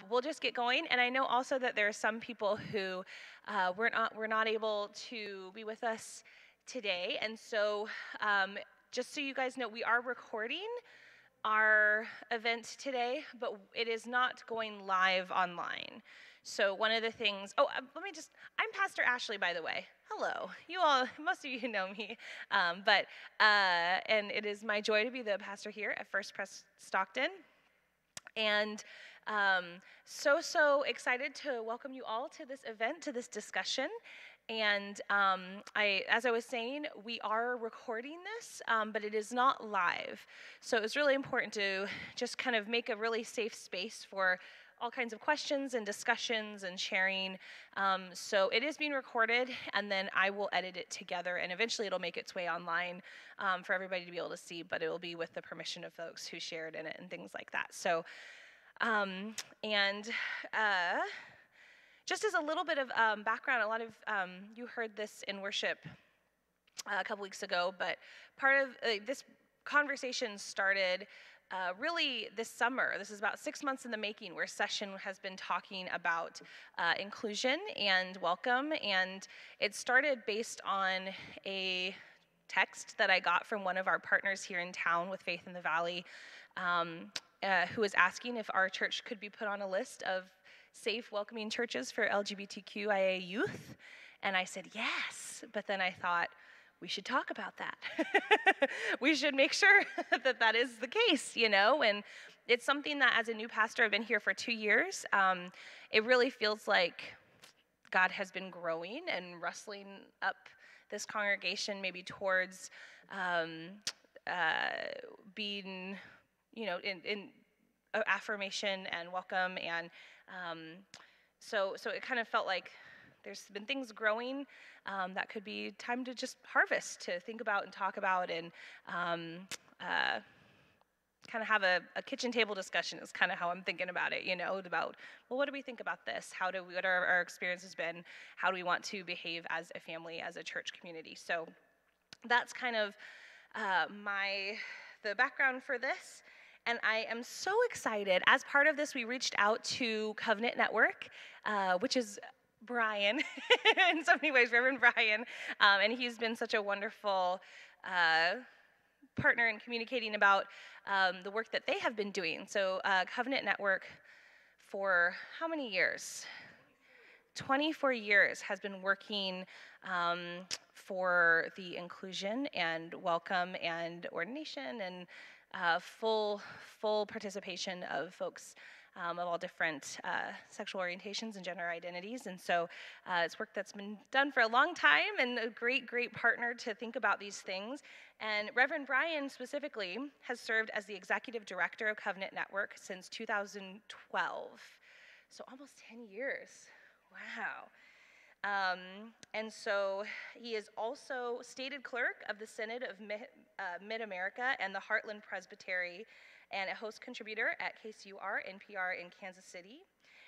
we'll just get going. And I know also that there are some people who were not able to be with us today. And so just so you guys know, we are recording our event today, but it is not going live online. So one of the things, I'm Pastor Ashley, by the way. Hello. You all, most of you know me. And it is my joy to be the pastor here at First Pres Stockton. And so excited to welcome you all to this event, to this discussion. And as I was saying, we are recording this, but it is not live. So it was really important to just kind of make a really safe space for all kinds of questions and discussions and sharing. So it is being recorded, and then I will edit it together, and eventually it'll make its way online for everybody to be able to see, but it will be with the permission of folks who shared in it and things like that. So, just as a little bit of background, a lot of you heard this in worship a couple weeks ago, but part of this conversation started really this summer. This is about 6 months in the making, where Session has been talking about inclusion and welcome, and it started based on a text that I got from one of our partners here in town with Faith in the Valley, who was asking if our church could be put on a list of safe, welcoming churches for LGBTQIA youth. And I said, yes. But then I thought, we should talk about that. We should make sure that that is the case, you know? And it's something that as a new pastor, I've been here for 2 years. It really feels like God has been growing and rustling up this congregation maybe towards being, you know, in affirmation and welcome, and so it kind of felt like there's been things growing that could be time to just harvest, to think about and talk about, and kind of have a kitchen table discussion is kind of how I'm thinking about it, you know, about, well, what do we think about this? What are our experiences been? How do we want to behave as a family, as a church community? So that's kind of the background for this. And I am so excited. As part of this, we reached out to Covenant Network, which is Brian, in so many ways, Reverend Brian, and he's been such a wonderful partner in communicating about the work that they have been doing. So Covenant Network, for how many years? 24 years has been working for the inclusion and welcome and ordination and full participation of folks of all different sexual orientations and gender identities. And so it's work that's been done for a long time, and a great partner to think about these things. And Reverend Brian specifically has served as the executive director of Covenant Network since 2012. So almost 10 years. Wow. And so he is also stated clerk of the Synod of Mid-America and the Heartland Presbytery, and a host contributor at KCUR NPR in Kansas City.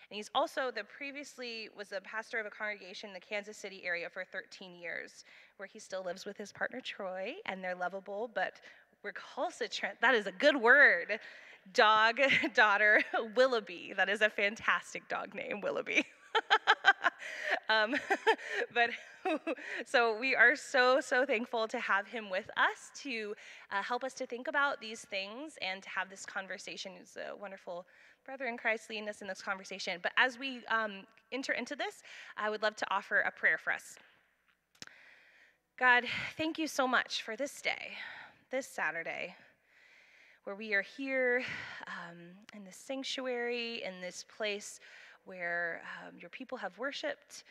And he's also previously was a pastor of a congregation in the Kansas City area for 13 years, where he still lives with his partner Troy and their lovable but recalcitrant, that is a good word, daughter Willoughby. That is a fantastic dog name, Willoughby. But so we are so thankful to have him with us to help us to think about these things and to have this conversation. He's a wonderful brother in Christ leading us in this conversation. But as we enter into this, I would love to offer a prayer for us. God, thank you so much for this day, this Saturday, where we are here in this sanctuary, in this place where your people have worshiped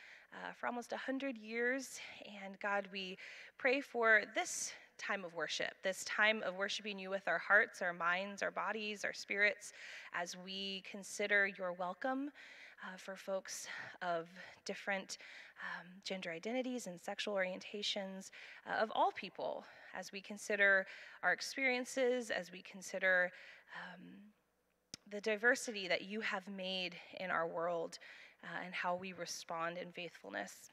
for almost 100 years. And God, we pray for this time of worship, this time of worshiping you with our hearts, our minds, our bodies, our spirits, as we consider your welcome for folks of different gender identities and sexual orientations, of all people, as we consider our experiences, as we consider the diversity that you have made in our world, and how we respond in faithfulness.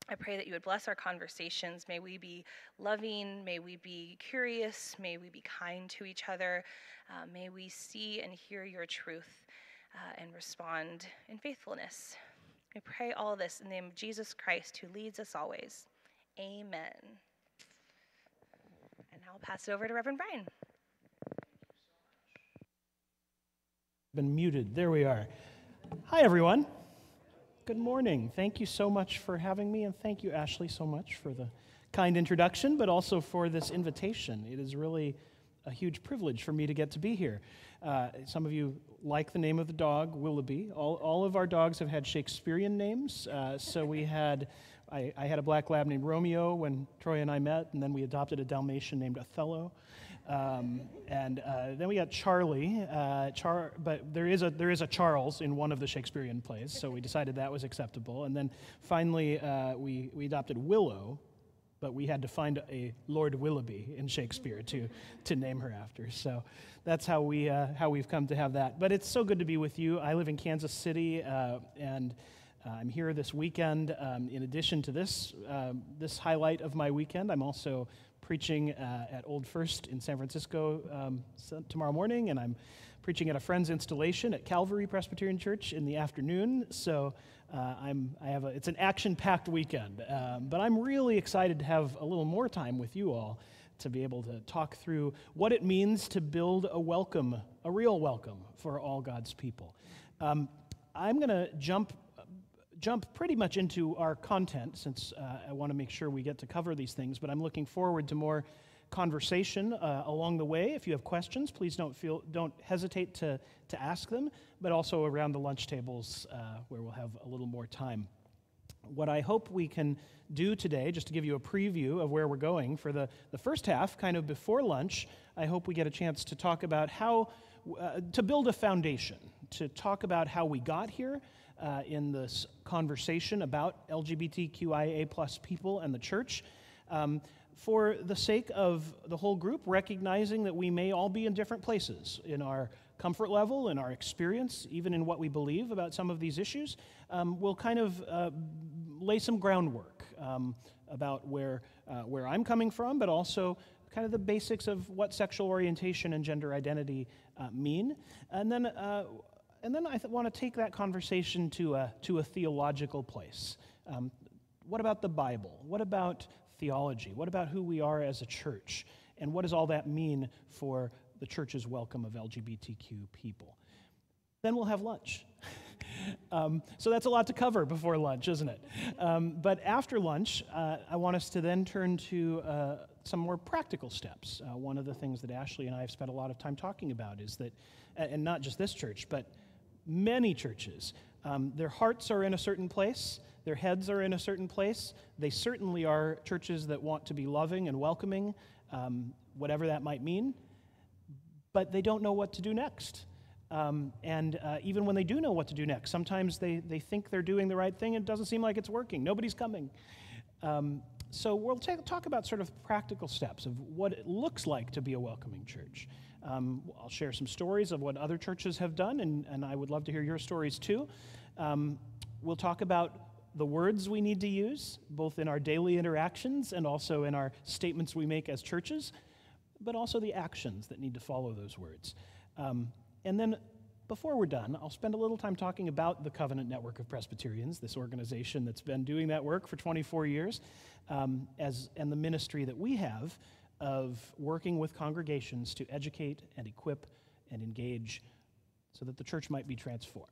I pray that you would bless our conversations. May we be loving, may we be curious, may we be kind to each other, may we see and hear your truth and respond in faithfulness. We pray all this in the name of Jesus Christ, who leads us always. Amen. And now I'll pass it over to Reverend Brian. Been muted. There we are. Hi, everyone. Good morning. Thank you so much for having me, and thank you, Ashley, so much for the kind introduction, but also for this invitation. It is really a huge privilege for me to get to be here. Some of you like the name of the dog, Willoughby. All of our dogs have had Shakespearean names. So we had, I had a black lab named Romeo when Troy and I met, and then we adopted a Dalmatian named Othello. And then we got Charlie, but there is a Charles in one of the Shakespearean plays, so we decided that was acceptable. And then finally we adopted Willow, but we had to find a Lord Willoughby in Shakespeare to name her after. So that's how we've come to have that. But it's so good to be with you. I live in Kansas City, and I'm here this weekend. In addition to this highlight of my weekend, I'm also preaching at Old First in San Francisco tomorrow morning, and I'm preaching at a friend's installation at Calvary Presbyterian Church in the afternoon. So it's an action-packed weekend, but I'm really excited to have a little more time with you all to be able to talk through what it means to build a real welcome for all God's people. I'm going to jump pretty much into our content, since I want to make sure we get to cover these things, but I'm looking forward to more conversation along the way. If you have questions, please don't hesitate to ask them, but also around the lunch tables where we'll have a little more time. What I hope we can do today, just to give you a preview of where we're going for the first half, kind of before lunch, I hope we get a chance to talk about how to build a foundation, to talk about how we got here in this conversation about LGBTQIA plus people and the church, for the sake of the whole group, recognizing that we may all be in different places in our comfort level, in our experience, even in what we believe about some of these issues. We'll kind of lay some groundwork about where I'm coming from, but also kind of the basics of what sexual orientation and gender identity mean. And then I want to take that conversation to a theological place. What about the Bible? What about theology? What about who we are as a church? And what does all that mean for the church's welcome of LGBTQ people? Then we'll have lunch. So that's a lot to cover before lunch, isn't it? But after lunch, I want us to then turn to some more practical steps. One of the things that Ashley and I have spent a lot of time talking about is that, and not just this church, but many churches, their hearts are in a certain place, their heads are in a certain place. They certainly are churches that want to be loving and welcoming, whatever that might mean, but they don't know what to do next. And even when they do know what to do next, sometimes they think they're doing the right thing and it doesn't seem like it's working. Nobody's coming. So we'll talk about sort of practical steps of what it looks like to be a welcoming church. I'll share some stories of what other churches have done, and I would love to hear your stories too. We'll talk about the words we need to use, both in our daily interactions and also in our statements we make as churches, but also the actions that need to follow those words. And then before we're done, I'll spend a little time talking about the Covenant Network of Presbyterians, this organization that's been doing that work for 24 years, and the ministry that we have of working with congregations to educate and equip and engage so that the church might be transformed.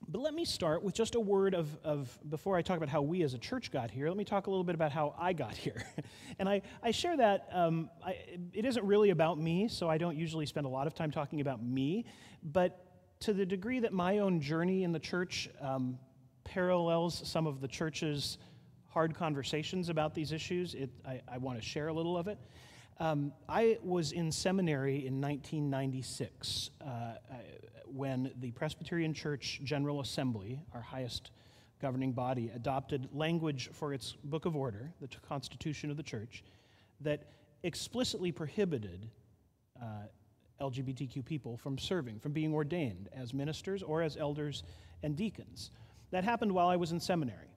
But let me start with just a word of before I talk about how we as a church got here, let me talk a little bit about how I got here. And I share that, it isn't really about me, so I don't usually spend a lot of time talking about me, but to the degree that my own journey in the church parallels some of the church's hard conversations about these issues, I want to share a little of it. I was in seminary in 1996 when the Presbyterian Church General Assembly, our highest governing body, adopted language for its Book of Order, the Constitution of the Church, that explicitly prohibited LGBTQ people from serving, from being ordained as ministers or as elders and deacons. That happened while I was in seminary.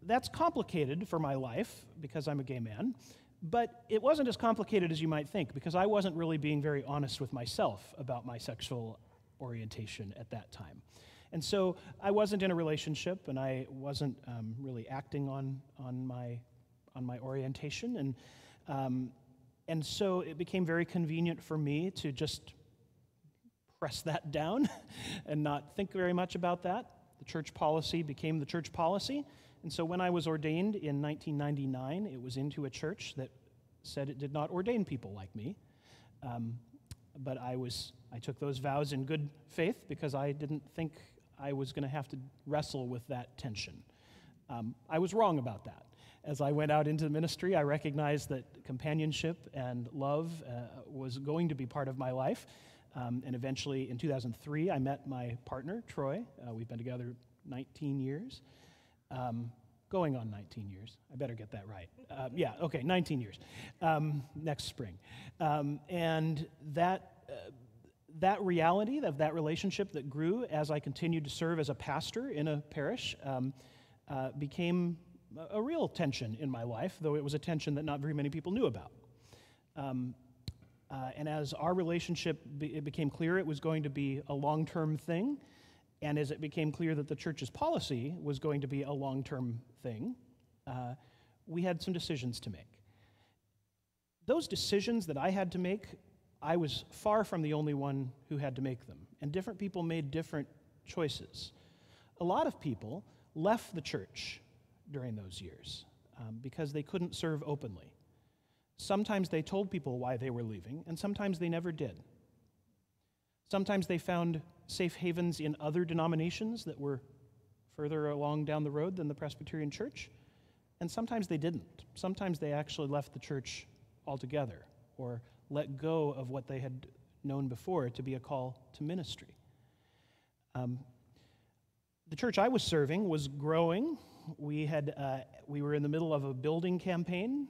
That's complicated for my life because I'm a gay man, But it wasn't as complicated as you might think, because I wasn't really being very honest with myself about my sexual orientation at that time. And so I wasn't in a relationship, and I wasn't really acting on my orientation, and so it became very convenient for me to just press that down and not think very much about that. The church policy became the church policy, and so when I was ordained in 1999, it was into a church that said it did not ordain people like me, but I took those vows in good faith because I didn't think I was going to have to wrestle with that tension. I was wrong about that. As I went out into the ministry, I recognized that companionship and love was going to be part of my life. And eventually, in 2003, I met my partner, Troy. We've been together 19 years. Going on 19 years. I better get that right. 19 years. Next spring. And that reality of that relationship that grew as I continued to serve as a pastor in a parish became a real tension in my life, though it was a tension that not very many people knew about. And as our relationship it became clear it was going to be a long-term thing, and as it became clear that the church's policy was going to be a long-term thing, we had some decisions to make. Those decisions that I had to make, I was far from the only one who had to make them, and different people made different choices. A lot of people left the church during those years because they couldn't serve openly. Sometimes they told people why they were leaving, and sometimes they never did. Sometimes they found safe havens in other denominations that were further along down the road than the Presbyterian Church, and sometimes they didn't. Sometimes they actually left the church altogether or let go of what they had known before to be a call to ministry. The church I was serving was growing. We were in the middle of a building campaign.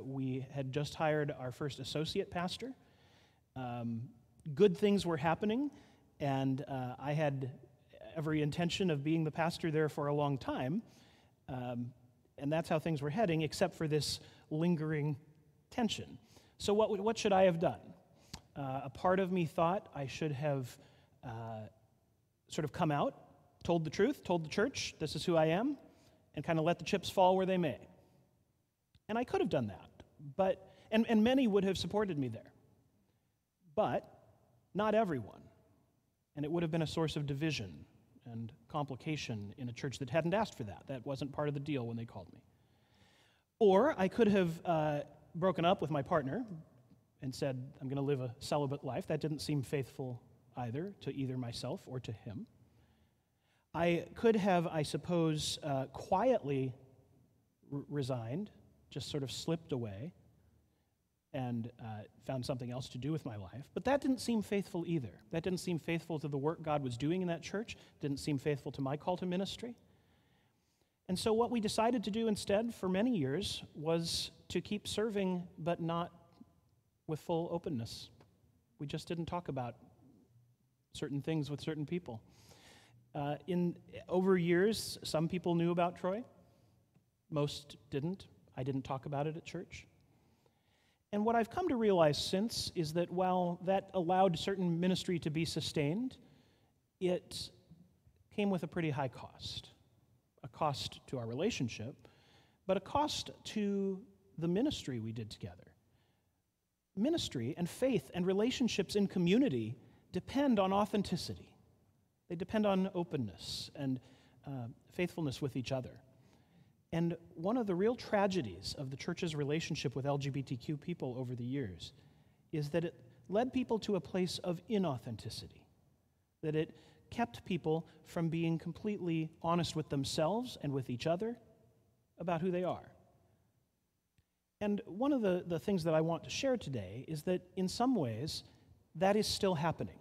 We had just hired our first associate pastor. Good things were happening, and I had every intention of being the pastor there for a long time, and that's how things were heading, except for this lingering tension. So what should I have done? A part of me thought I should have sort of come out, told the truth, told the church, this is who I am, and kind of let the chips fall where they may. And I could have done that, and many would have supported me there. But not everyone. And it would have been a source of division and complication in a church that hadn't asked for that. That wasn't part of the deal when they called me. Or I could have broken up with my partner and said, I'm going to live a celibate life. That didn't seem faithful either to either myself or to him. I could have, I suppose, quietly resigned, just sort of slipped away and found something else to do with my life. But that didn't seem faithful either. That didn't seem faithful to the work God was doing in that church, didn't seem faithful to my call to ministry. And so what we decided to do instead for many years was to keep serving, but not with full openness. We just didn't talk about certain things with certain people. Over years, some people knew about Troy. Most didn't. I didn't talk about it at church. And what I've come to realize since is that while that allowed certain ministry to be sustained, it came with a pretty high cost. A cost to our relationship, but a cost to the ministry we did together. Ministry and faith and relationships in community depend on authenticity. They depend on openness and faithfulness with each other. And one of the real tragedies of the church's relationship with LGBTQ people over the years is that it led people to a place of inauthenticity, that it kept people from being completely honest with themselves and with each other about who they are. And one of the things that I want to share today is that in some ways, that is still happening.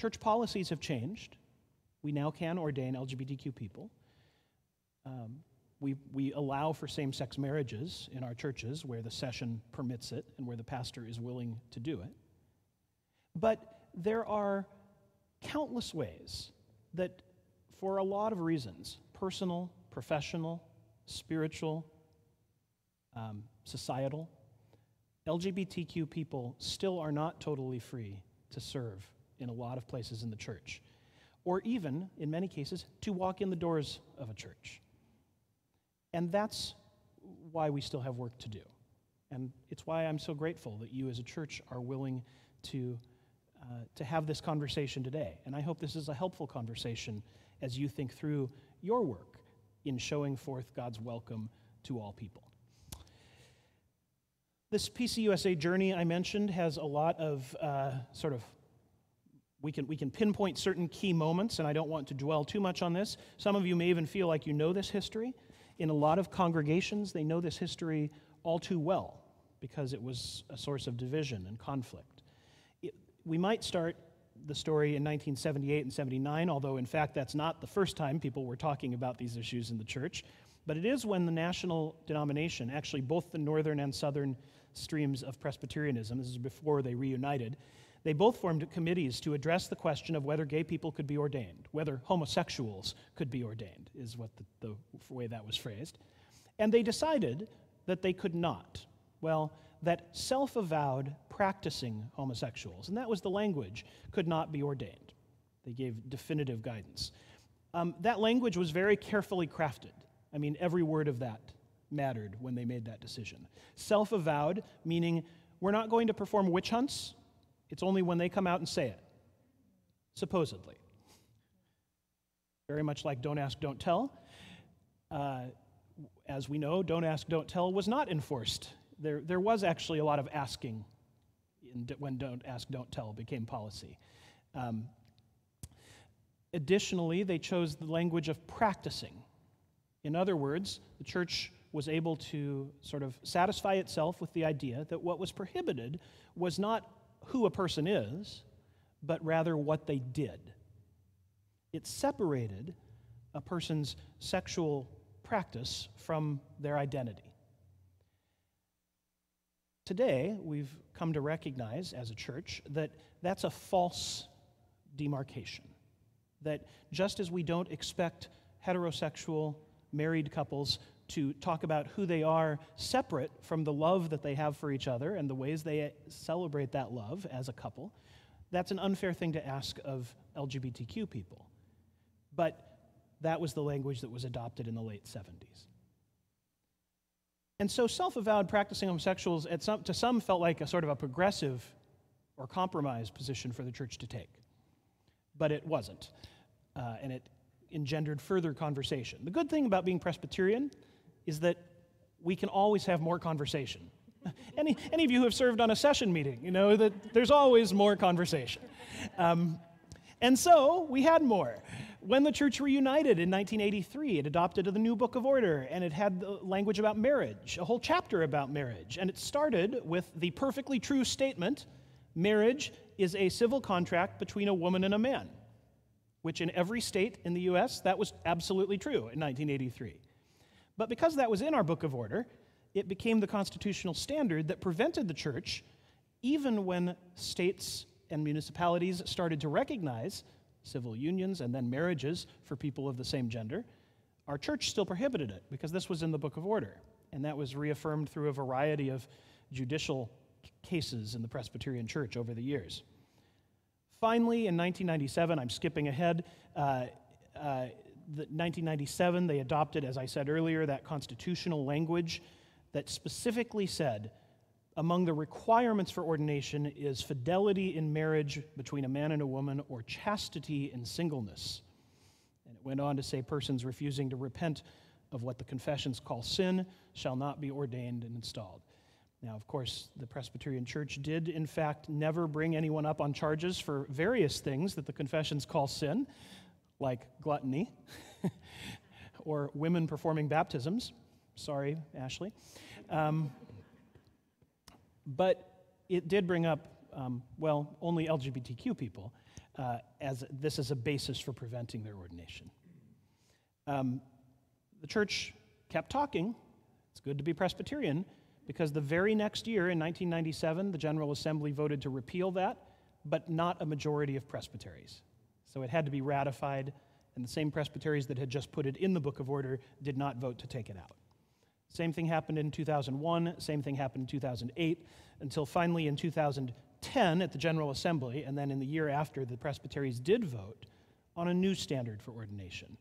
Church policies have changed. We now can ordain LGBTQ people. We allow for same-sex marriages in our churches where the session permits it and where the pastor is willing to do it. But there are countless ways that, for a lot of reasons, personal, professional, spiritual, societal. LGBTQ people still are not totally free to serve in a lot of places in the church, or even, in many cases, to walk in the doors of a church. And that's why we still have work to do. And it's why I'm so grateful that you as a church are willing to have this conversation today. And I hope this is a helpful conversation as you think through your work in showing forth God's welcome to all people. This PCUSA journey I mentioned has a lot of we can pinpoint certain key moments, and I don't want to dwell too much on this. Some of you may even feel like you know this history. In a lot of congregations, they know this history all too well because it was a source of division and conflict. We might start the story in 1978 and 79, although in fact that's not the first time people were talking about these issues in the church, but it is when the national denomination, actually both the northern and southern streams of Presbyterianism, this is before they reunited, they both formed committees to address the question of whether gay people could be ordained, whether homosexuals could be ordained, is what the way that was phrased. And they decided that they could not. Well, that self-avowed practicing homosexuals, and that was the language, could not be ordained. They gave definitive guidance. That language was very carefully crafted. I mean, every word of that mattered when they made that decision. Self-avowed, meaning we're not going to perform witch hunts. It's only when they come out and say it, supposedly. Very much like don't ask, don't tell. As we know, don't ask, don't tell was not enforced. There was actually a lot of asking when don't ask, don't tell became policy. Additionally, they chose the language of practicing. In other words, the church was able to sort of satisfy itself with the idea that what was prohibited was not who a person is, but rather what they did. It separated a person's sexual practice from their identity. Today, we've come to recognize as a church that that's a false demarcation. That just as we don't expect heterosexual married couples to talk about who they are separate from the love that they have for each other and the ways they celebrate that love as a couple, that's an unfair thing to ask of LGBTQ people. But that was the language that was adopted in the late 70s. And so self-avowed practicing homosexuals to some felt like a sort of a progressive or compromise position for the church to take. But it wasn't. And it engendered further conversation. The good thing about being Presbyterian is that we can always have more conversation. Any of you who have served on a session meeting, you know that there's always more conversation. And so we had more. When the church reunited in 1983, it adopted the new Book of Order, and it had the language about marriage, a whole chapter about marriage. And it started with the perfectly true statement, marriage is a civil contract between a woman and a man, which in every state in the U.S., that was absolutely true in 1983. But because that was in our Book of Order, it became the constitutional standard that prevented the church, even when states and municipalities started to recognize civil unions and then marriages for people of the same gender, our church still prohibited it because this was in the Book of Order. And that was reaffirmed through a variety of judicial cases in the Presbyterian Church over the years. Finally, in 1997, I'm skipping ahead, 1997, they adopted, as I said earlier, that constitutional language that specifically said, among the requirements for ordination is fidelity in marriage between a man and a woman or chastity in singleness. And it went on to say persons refusing to repent of what the confessions call sin shall not be ordained and installed. Now, of course, the Presbyterian Church did, in fact, never bring anyone up on charges for various things that the confessions call sin, like gluttony or women performing baptisms. Sorry, Ashley. But it did bring up, only LGBTQ people, as this is a basis for preventing their ordination. The church kept talking. It's good to be Presbyterian, because the very next year, in 1997, the General Assembly voted to repeal that, but not a majority of presbyteries. So it had to be ratified, and the same presbyteries that had just put it in the Book of Order did not vote to take it out. Same thing happened in 2001, same thing happened in 2008, until finally in 2010 at the General Assembly, and then in the year after, the presbyteries did vote on a new standard for ordination.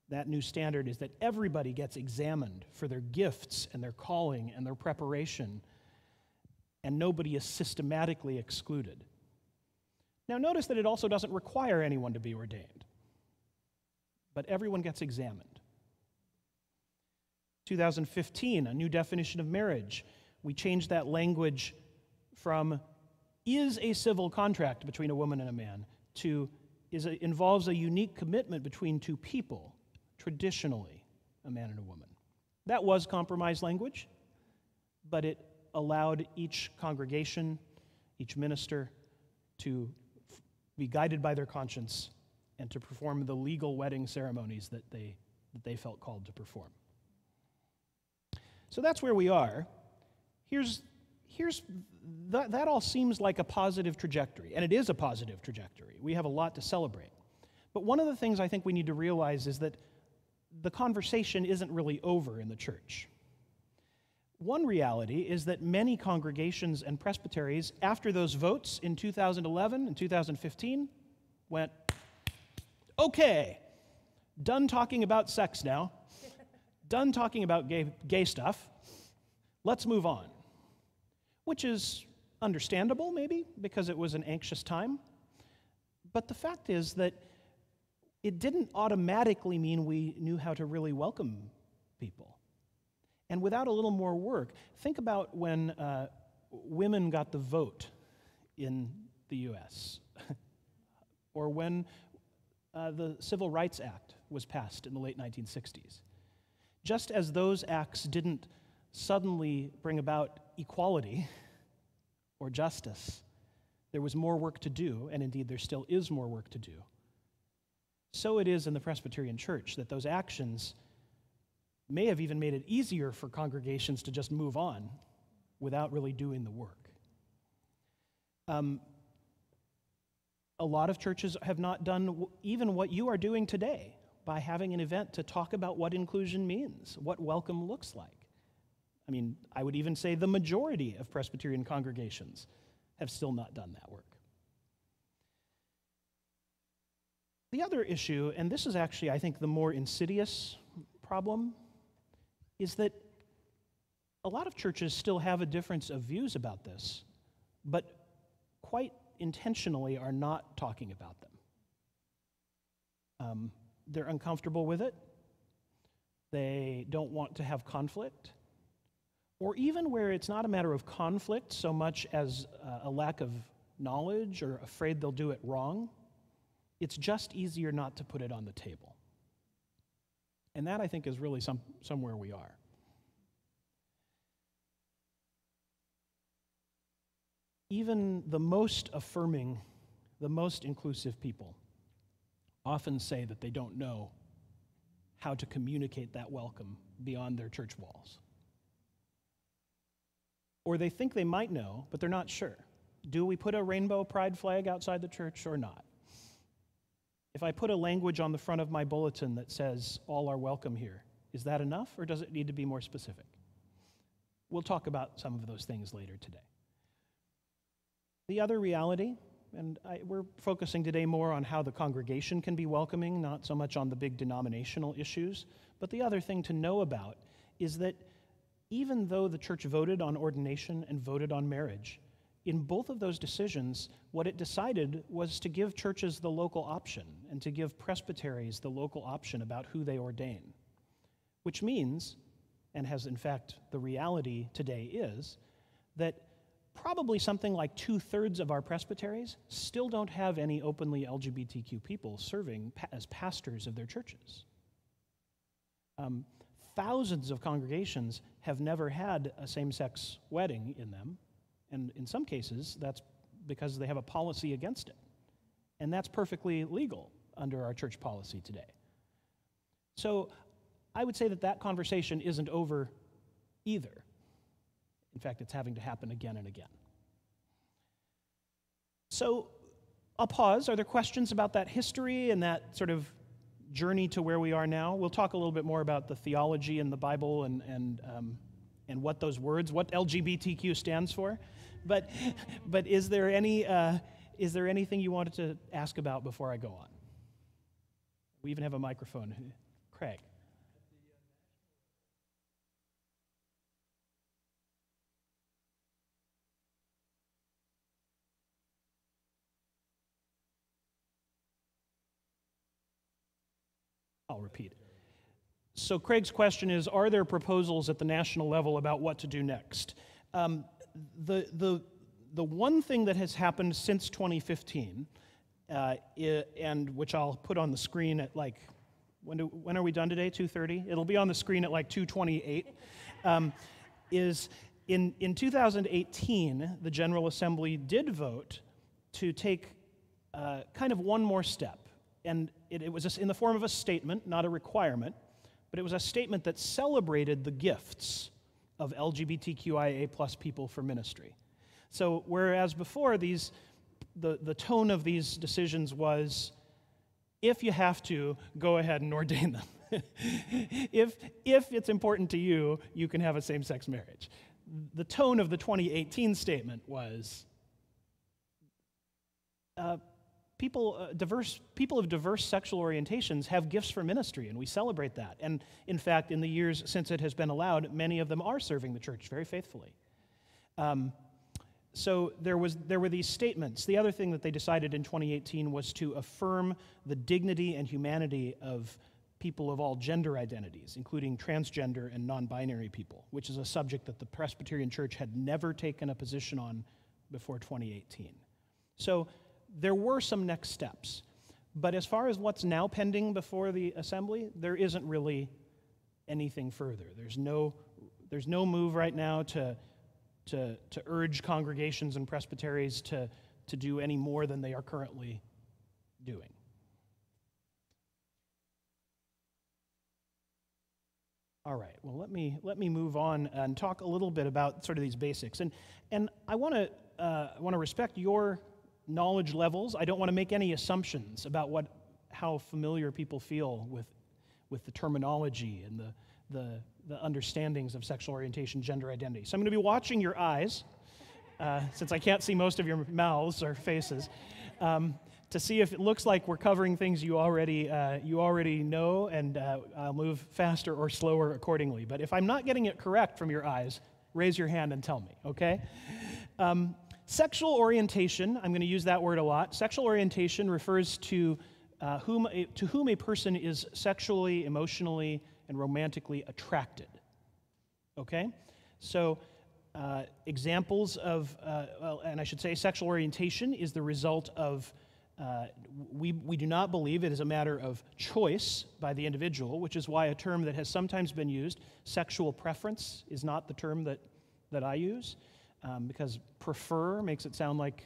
That new standard is that everybody gets examined for their gifts and their calling and their preparation, and nobody is systematically excluded. Now notice that it also doesn't require anyone to be ordained, but everyone gets examined. 2015, a new definition of marriage. We changed that language from is a civil contract between a woman and a man to involves a unique commitment between two people, traditionally a man and a woman. That was compromise language, but it allowed each congregation, each minister to be guided by their conscience and to perform the legal wedding ceremonies that they felt called to perform. So that's where we are. That all seems like a positive trajectory, and it is a positive trajectory. We have a lot to celebrate. But one of the things I think we need to realize is that the conversation isn't really over in the church. One reality is that many congregations and presbyteries, after those votes in 2011 and 2015, went, okay, done talking about sex now. Done talking about gay stuff, let's move on. Which is understandable, maybe, because it was an anxious time. But the fact is that it didn't automatically mean we knew how to really welcome people. And without a little more work, think about when women got the vote in the U.S., or when the Civil Rights Act was passed in the late 1960s. Just as those acts didn't suddenly bring about equality or justice, there was more work to do, and indeed there still is more work to do. So it is in the Presbyterian Church that those actions may have even made it easier for congregations to just move on without really doing the work. A lot of churches have not done even what you are doing today, by having an event to talk about what inclusion means, what welcome looks like. I mean, I would even say the majority of Presbyterian congregations have still not done that work. The other issue, and this is actually, I think, the more insidious problem, is that a lot of churches still have a difference of views about this, but quite intentionally are not talking about them. They're uncomfortable with it. They don't want to have conflict. Or even where it's not a matter of conflict so much as a lack of knowledge or afraid they'll do it wrong, it's just easier not to put it on the table. And that, I think, is really somewhere we are. Even the most affirming, the most inclusive people often say that they don't know how to communicate that welcome beyond their church walls. Or they think they might know, but they're not sure. Do we put a rainbow pride flag outside the church or not? If I put a language on the front of my bulletin that says, all are welcome here, is that enough, or does it need to be more specific? We'll talk about some of those things later today. The other reality, and we're focusing today more on how the congregation can be welcoming, not so much on the big denominational issues. But the other thing to know about is that even though the church voted on ordination and voted on marriage, in both of those decisions, what it decided was to give churches the local option and to give presbyteries the local option about who they ordain. Which means, and has in fact the reality today is, that probably something like 2/3 of our presbyteries still don't have any openly LGBTQ people serving as pastors of their churches. Thousands of congregations have never had a same-sex wedding in them, and in some cases, that's because they have a policy against it. And that's perfectly legal under our church policy today. So I would say that that conversation isn't over either. In fact, it's having to happen again and again. So I'll pause. Are there questions about that history and that sort of journey to where we are now. We'll talk a little bit more about the theology in the Bible and what those words, what LGBTQ stands for. But is there anything you wanted to ask about before I go on? We even have a microphone. Craig. I'll repeat it. So Craig's question is, are there proposals at the national level about what to do next? The one thing that has happened since 2015, and which I'll put on the screen at like, when are we done today? 2:30? It'll be on the screen at like 2:28. Is in 2018, the General Assembly did vote to take kind of one more step. And it was in the form of a statement, not a requirement, but it was a statement that celebrated the gifts of LGBTQIA plus people for ministry. So whereas before the tone of these decisions was, if you have to, go ahead and ordain them. if it's important to you, you can have a same-sex marriage. The tone of the 2018 statement was, people of diverse sexual orientations have gifts for ministry, and we celebrate that. And in fact, in the years since it has been allowed, many of them are serving the church very faithfully. So there were these statements. The other thing that they decided in 2018 was to affirm the dignity and humanity of people of all gender identities, including transgender and non-binary people, which is a subject that the Presbyterian Church had never taken a position on before 2018. So there were some next steps. But as far as what's now pending before the Assembly, there isn't really anything further. There's no move right now to urge congregations and presbyteries to do any more than they are currently doing. All right, well, let me move on and talk a little bit about sort of these basics. And I want to respect your knowledge levels. I don't want to make any assumptions about how familiar people feel with the terminology and the understandings of sexual orientation, gender identity. So I'm going to be watching your eyes, since I can't see most of your mouths or faces, to see if it looks like we're covering things you already know, and I'll move faster or slower accordingly. But if I'm not getting it correct from your eyes, raise your hand and tell me, okay? Sexual orientation, I'm going to use that word a lot. Sexual orientation refers to whom a person is sexually, emotionally, and romantically attracted. Okay? So examples of, and I should say sexual orientation is the result of, we do not believe it is a matter of choice by the individual, which is why a term that has sometimes been used, sexual preference, is not the term that I use. Because prefer makes it sound like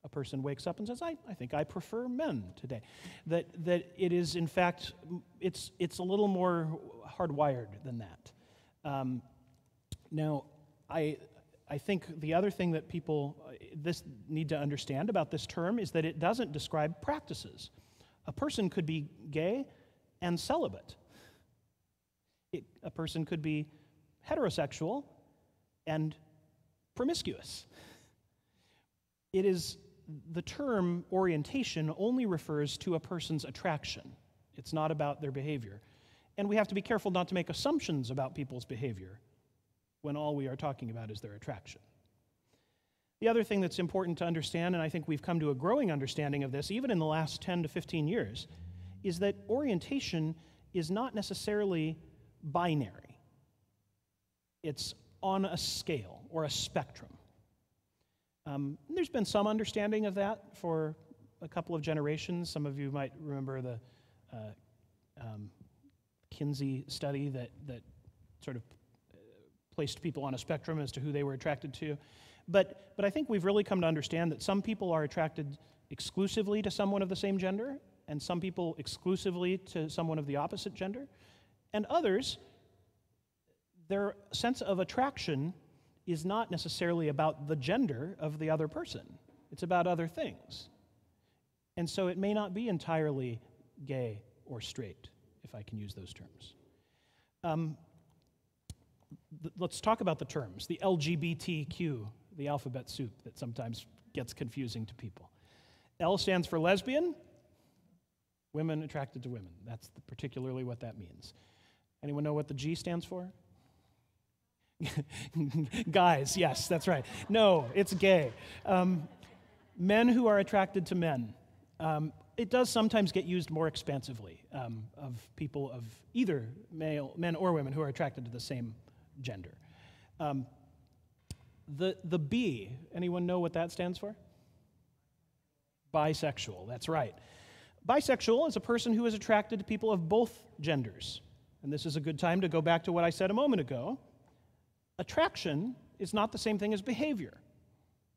a person wakes up and says, I think I prefer men today. That it is, in fact, it's a little more hardwired than that. Now, I think the other thing that people need to understand about this term is that it doesn't describe practices. A person could be gay and celibate. A person could be heterosexual and promiscuous. The term orientation only refers to a person's attraction. It's not about their behavior. And we have to be careful not to make assumptions about people's behavior when all we are talking about is their attraction. The other thing that's important to understand, and I think we've come to a growing understanding of this, even in the last 10 to 15 years, is that orientation is not necessarily binary. It's on a scale or a spectrum. There's been some understanding of that for a couple of generations. Some of you might remember the Kinsey study that sort of placed people on a spectrum as to who they were attracted to. But I think we've really come to understand that some people are attracted exclusively to someone of the same gender, and some people exclusively to someone of the opposite gender, and others, their sense of attraction is not necessarily about the gender of the other person. It's about other things. And so it may not be entirely gay or straight, if I can use those terms. Let's talk about the terms. The LGBTQ, the alphabet soup that sometimes gets confusing to people. L stands for lesbian, women attracted to women. That's particularly what that means. Anyone know what the G stands for? Guys, yes, that's right. No, it's gay. Men who are attracted to men. It does sometimes get used more expansively of people of either men or women who are attracted to the same gender. The B, anyone know what that stands for? Bisexual, that's right. Bisexual is a person who is attracted to people of both genders. And this is a good time to go back to what I said a moment ago. Attraction is not the same thing as behavior.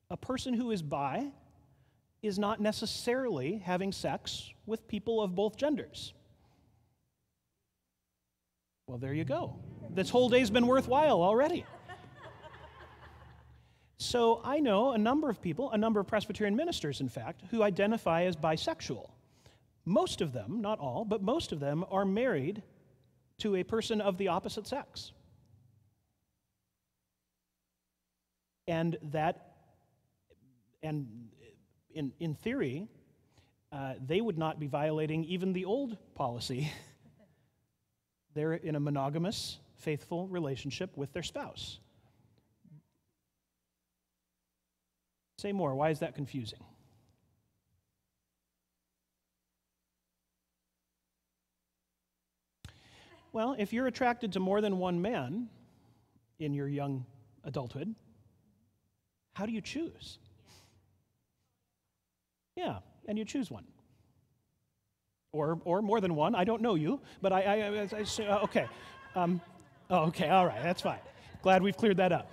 A person who is bi is not necessarily having sex with people of both genders. Well, there you go. This whole day's been worthwhile already. So I know a number of people, a number of Presbyterian ministers, in fact, who identify as bisexual. Most of them, not all, but most of them are married to a person of the opposite sex. And in theory, they would not be violating even the old policy. They're in a monogamous, faithful relationship with their spouse. Say more. Why is that confusing? Well, if you're attracted to more than one man in your young adulthood, how do you choose? Yeah, and you choose one. Or more than one. I don't know you, but okay. Okay, all right, that's fine. Glad we've cleared that up.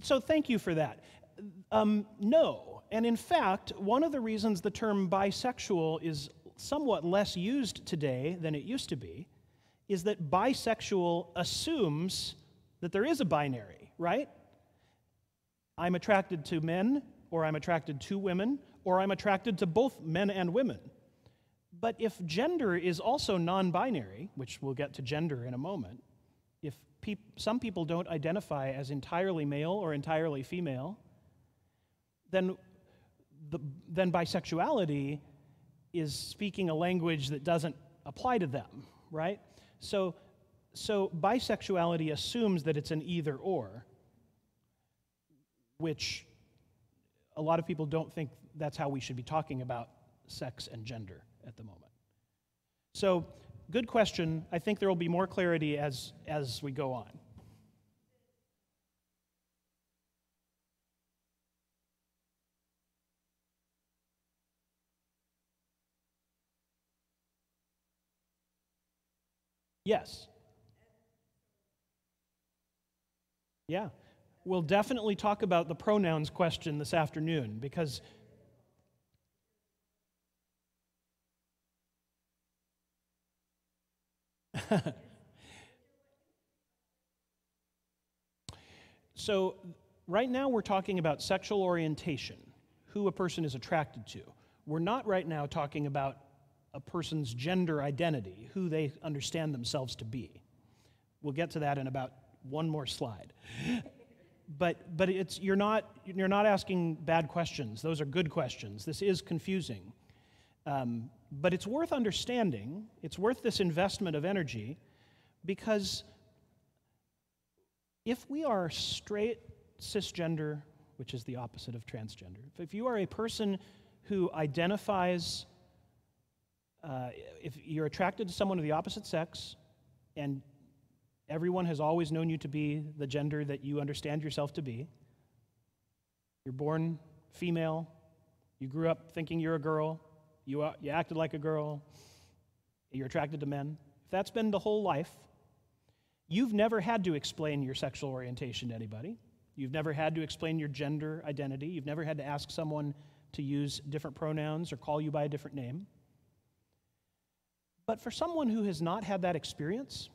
So thank you for that. No, and in fact, one of the reasons the term bisexual is somewhat less used today than it used to be is that bisexual assumes that there is a binary, right? I'm attracted to men, or I'm attracted to women, or I'm attracted to both men and women. But if gender is also non-binary, which we'll get to gender in a moment, if some people don't identify as entirely male or entirely female, then bisexuality is speaking a language that doesn't apply to them, right? So bisexuality assumes that it's an either-or, which a lot of people don't think that's how we should be talking about sex and gender at the moment. So, good question. I think there will be more clarity as we go on. Yes. Yeah. We'll definitely talk about the pronouns question this afternoon because so right now we're talking about sexual orientation, who a person is attracted to. We're not right now talking about a person's gender identity, who they understand themselves to be. We'll get to that in about one more slide. But you're not asking bad questions. Those are good questions. This is confusing. But it's worth understanding. It's worth this investment of energy because if we are straight, cisgender, which is the opposite of transgender, if you are a person who identifies, if you're attracted to someone of the opposite sex and everyone has always known you to be the gender that you understand yourself to be, you're born female, you grew up thinking you're a girl, you acted like a girl, you're attracted to men. If that's been the whole life, you've never had to explain your sexual orientation to anybody. You've never had to explain your gender identity. You've never had to ask someone to use different pronouns or call you by a different name. But for someone who has not had that experience,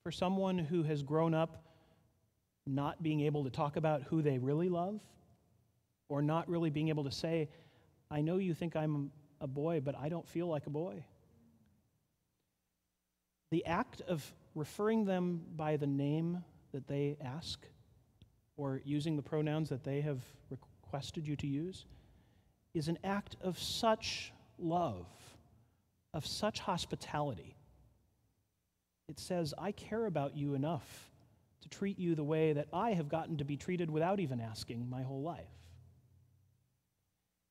for someone who has grown up not being able to talk about who they really love, or not really being able to say, I know you think I'm a boy, but I don't feel like a boy. The act of referring them by the name that they ask, or using the pronouns that they have requested you to use, is an act of such love, of such hospitality. It says, I care about you enough to treat you the way that I have gotten to be treated without even asking my whole life.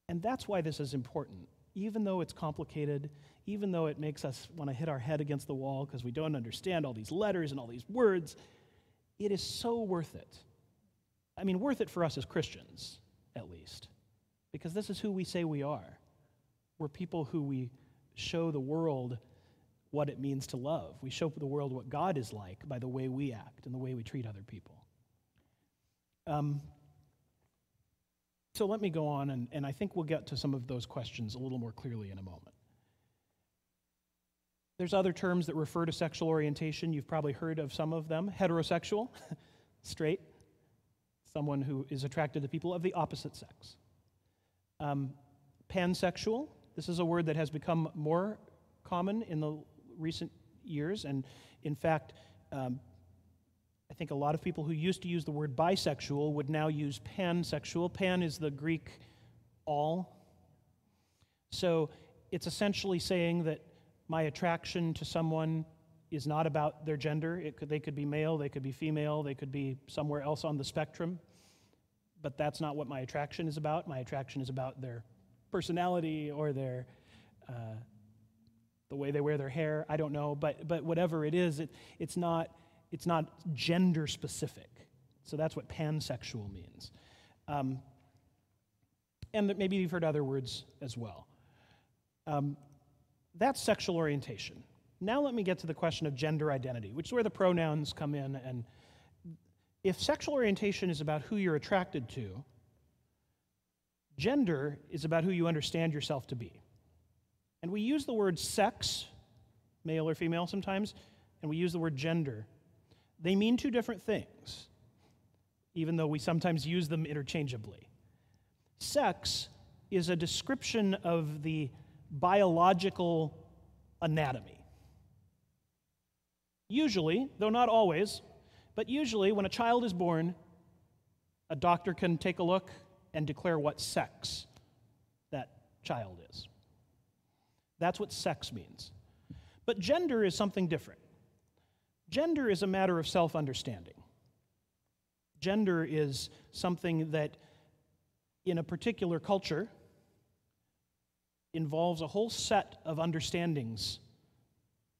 And that's why this is important. Even though it's complicated, even though it makes us want to hit our head against the wall because we don't understand all these letters and all these words, it is so worth it. I mean, worth it for us as Christians, at least, because this is who we say we are. We're people who we show the world what it means to love. We show the world what God is like by the way we act and the way we treat other people. So let me go on, and I think we'll get to some of those questions a little more clearly in a moment. There's other terms that refer to sexual orientation. You've probably heard of some of them. Heterosexual, straight, someone who is attracted to people of the opposite sex. Pansexual, this is a word that has become more common in the recent years, and in fact, I think a lot of people who used to use the word bisexual would now use pansexual. Pan is the Greek all. So it's essentially saying that my attraction to someone is not about their gender. They could be male, they could be female, they could be somewhere else on the spectrum, but that's not what my attraction is about. My attraction is about their personality or their the way they wear their hair. I don't know, but whatever it is, it's not gender specific. So that's what pansexual means. And that maybe you've heard other words as well. That's sexual orientation. Now let me get to the question of gender identity, which is where the pronouns come in. And if sexual orientation is about who you're attracted to, gender is about who you understand yourself to be. And we use the word sex, male or female sometimes, and we use the word gender. They mean two different things, even though we sometimes use them interchangeably. Sex is a description of the biological anatomy. Usually, though not always, but usually when a child is born, a doctor can take a look and declare what sex that child is. That's what sex means. But gender is something different. Gender is a matter of self-understanding. Gender is something that, in a particular culture, involves a whole set of understandings,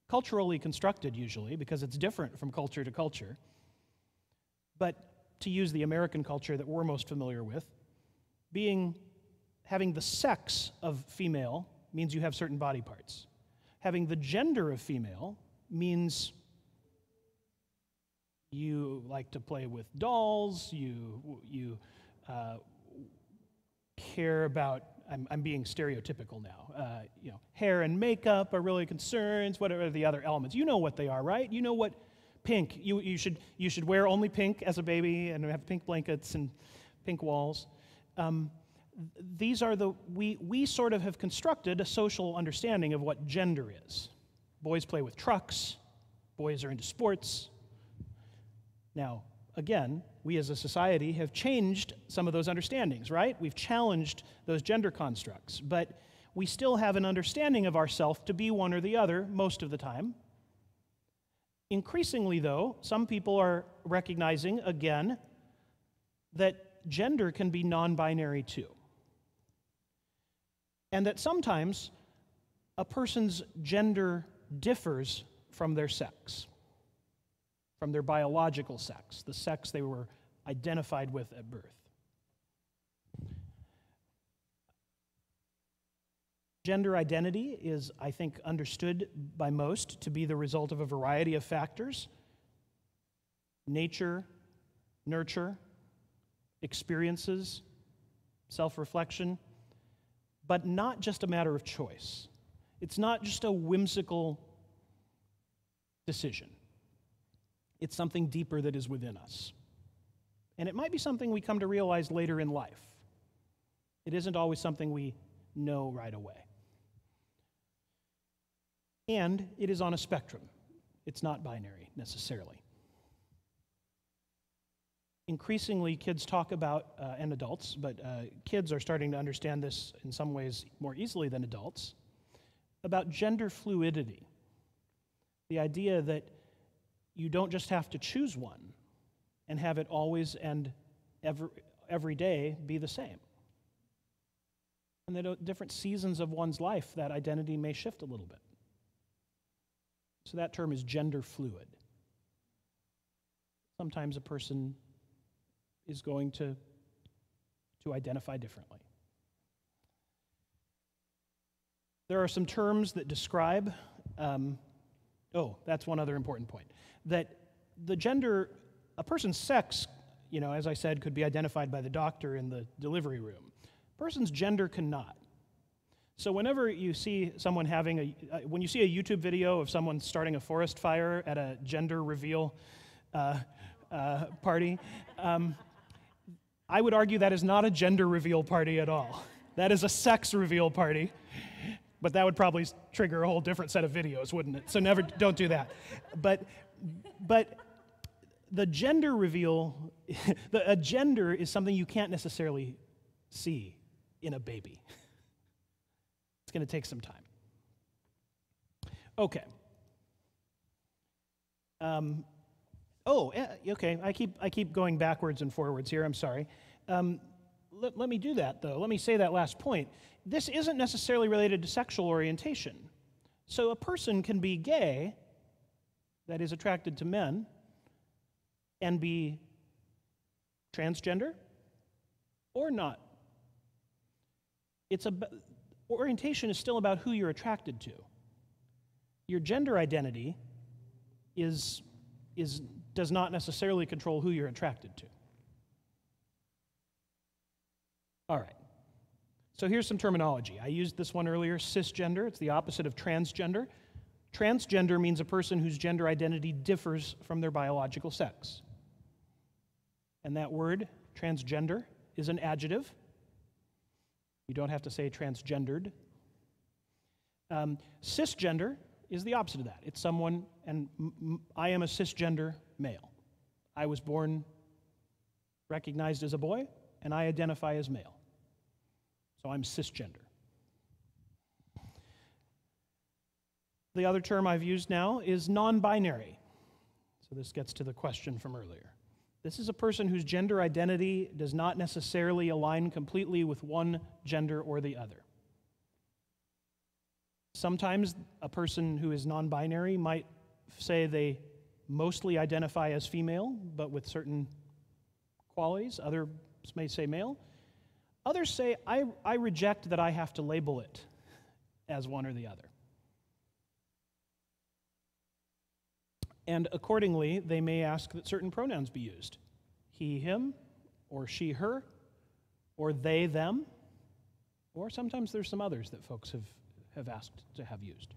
culturally constructed usually, because it's different from culture to culture. But to use the American culture that we're most familiar with, having the sex of female means you have certain body parts. Having the gender of female means you like to play with dolls, you care about, I'm being stereotypical now, hair and makeup are really concerns. What are the other elements? You know what they are, right? You know what pink, you should wear only pink as a baby and have pink blankets and pink walls. These are we sort of have constructed a social understanding of what gender is. Boys play with trucks, boys are into sports. Now, again, we as a society have changed some of those understandings, right? We've challenged those gender constructs, but we still have an understanding of ourselves to be one or the other most of the time. Increasingly, though, some people are recognizing, again, that gender can be non-binary too. And that sometimes a person's gender differs from their sex, from their biological sex, the sex they were identified with at birth. Gender identity is, I think, understood by most to be the result of a variety of factors: nature, nurture, experiences, self-reflection, but not just a matter of choice. It's not just a whimsical decision. It's something deeper that is within us. And it might be something we come to realize later in life. It isn't always something we know right away. And it is on a spectrum. It's not binary necessarily. Increasingly, kids talk about, and adults, but kids are starting to understand this in some ways more easily than adults, about gender fluidity. The idea that you don't just have to choose one and have it always and every day be the same. And that at different seasons of one's life, that identity may shift a little bit. So that term is gender fluid. Sometimes a person is going to identify differently. There are some terms that describe, that's one other important point, that the gender, a person's sex, as I said, could be identified by the doctor in the delivery room. A person's gender cannot. So whenever you see someone when you see a YouTube video of someone starting a forest fire at a gender reveal party, I would argue that is not a gender reveal party at all. That is a sex reveal party, but that would probably trigger a whole different set of videos, wouldn't it? So don't do that. But the gender reveal, a gender is something you can't necessarily see in a baby. It's going to take some time. Okay. Okay. I keep going backwards and forwards here. I'm sorry. Let me do that, though. Let me say that last point. This isn't necessarily related to sexual orientation. So a person can be gay, that is attracted to men, and be transgender or not. Orientation is still about who you're attracted to. Your gender identity does not necessarily control who you're attracted to. All right. So here's some terminology. I used this one earlier, cisgender. It's the opposite of transgender. Transgender means a person whose gender identity differs from their biological sex. And that word, transgender, is an adjective. You don't have to say transgendered. Cisgender is the opposite of that. It's someone, and I am a cisgender male. I was born recognized as a boy, and I identify as male. So I'm cisgender. The other term I've used now is non-binary. So this gets to the question from earlier. This is a person whose gender identity does not necessarily align completely with one gender or the other. Sometimes a person who is non-binary might say they mostly identify as female, but with certain qualities. Others may say male. Others say, I reject that I have to label it as one or the other. And accordingly, they may ask that certain pronouns be used. He, him, or she, her, or they, them, or sometimes there's some others that folks have asked to have used.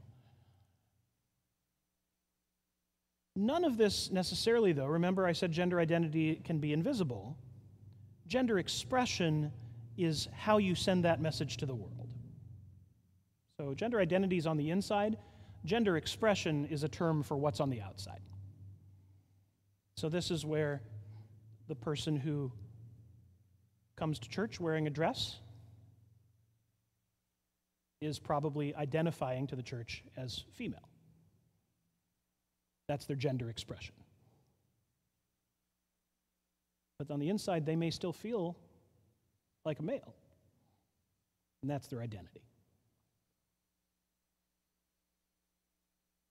None of this necessarily, though, remember I said gender identity can be invisible. Gender expression is how you send that message to the world. So gender identity is on the inside. Gender expression is a term for what's on the outside. So this is where the person who comes to church wearing a dress is probably identifying to the church as female. That's their gender expression. But on the inside, they may still feel like a male, and that's their identity.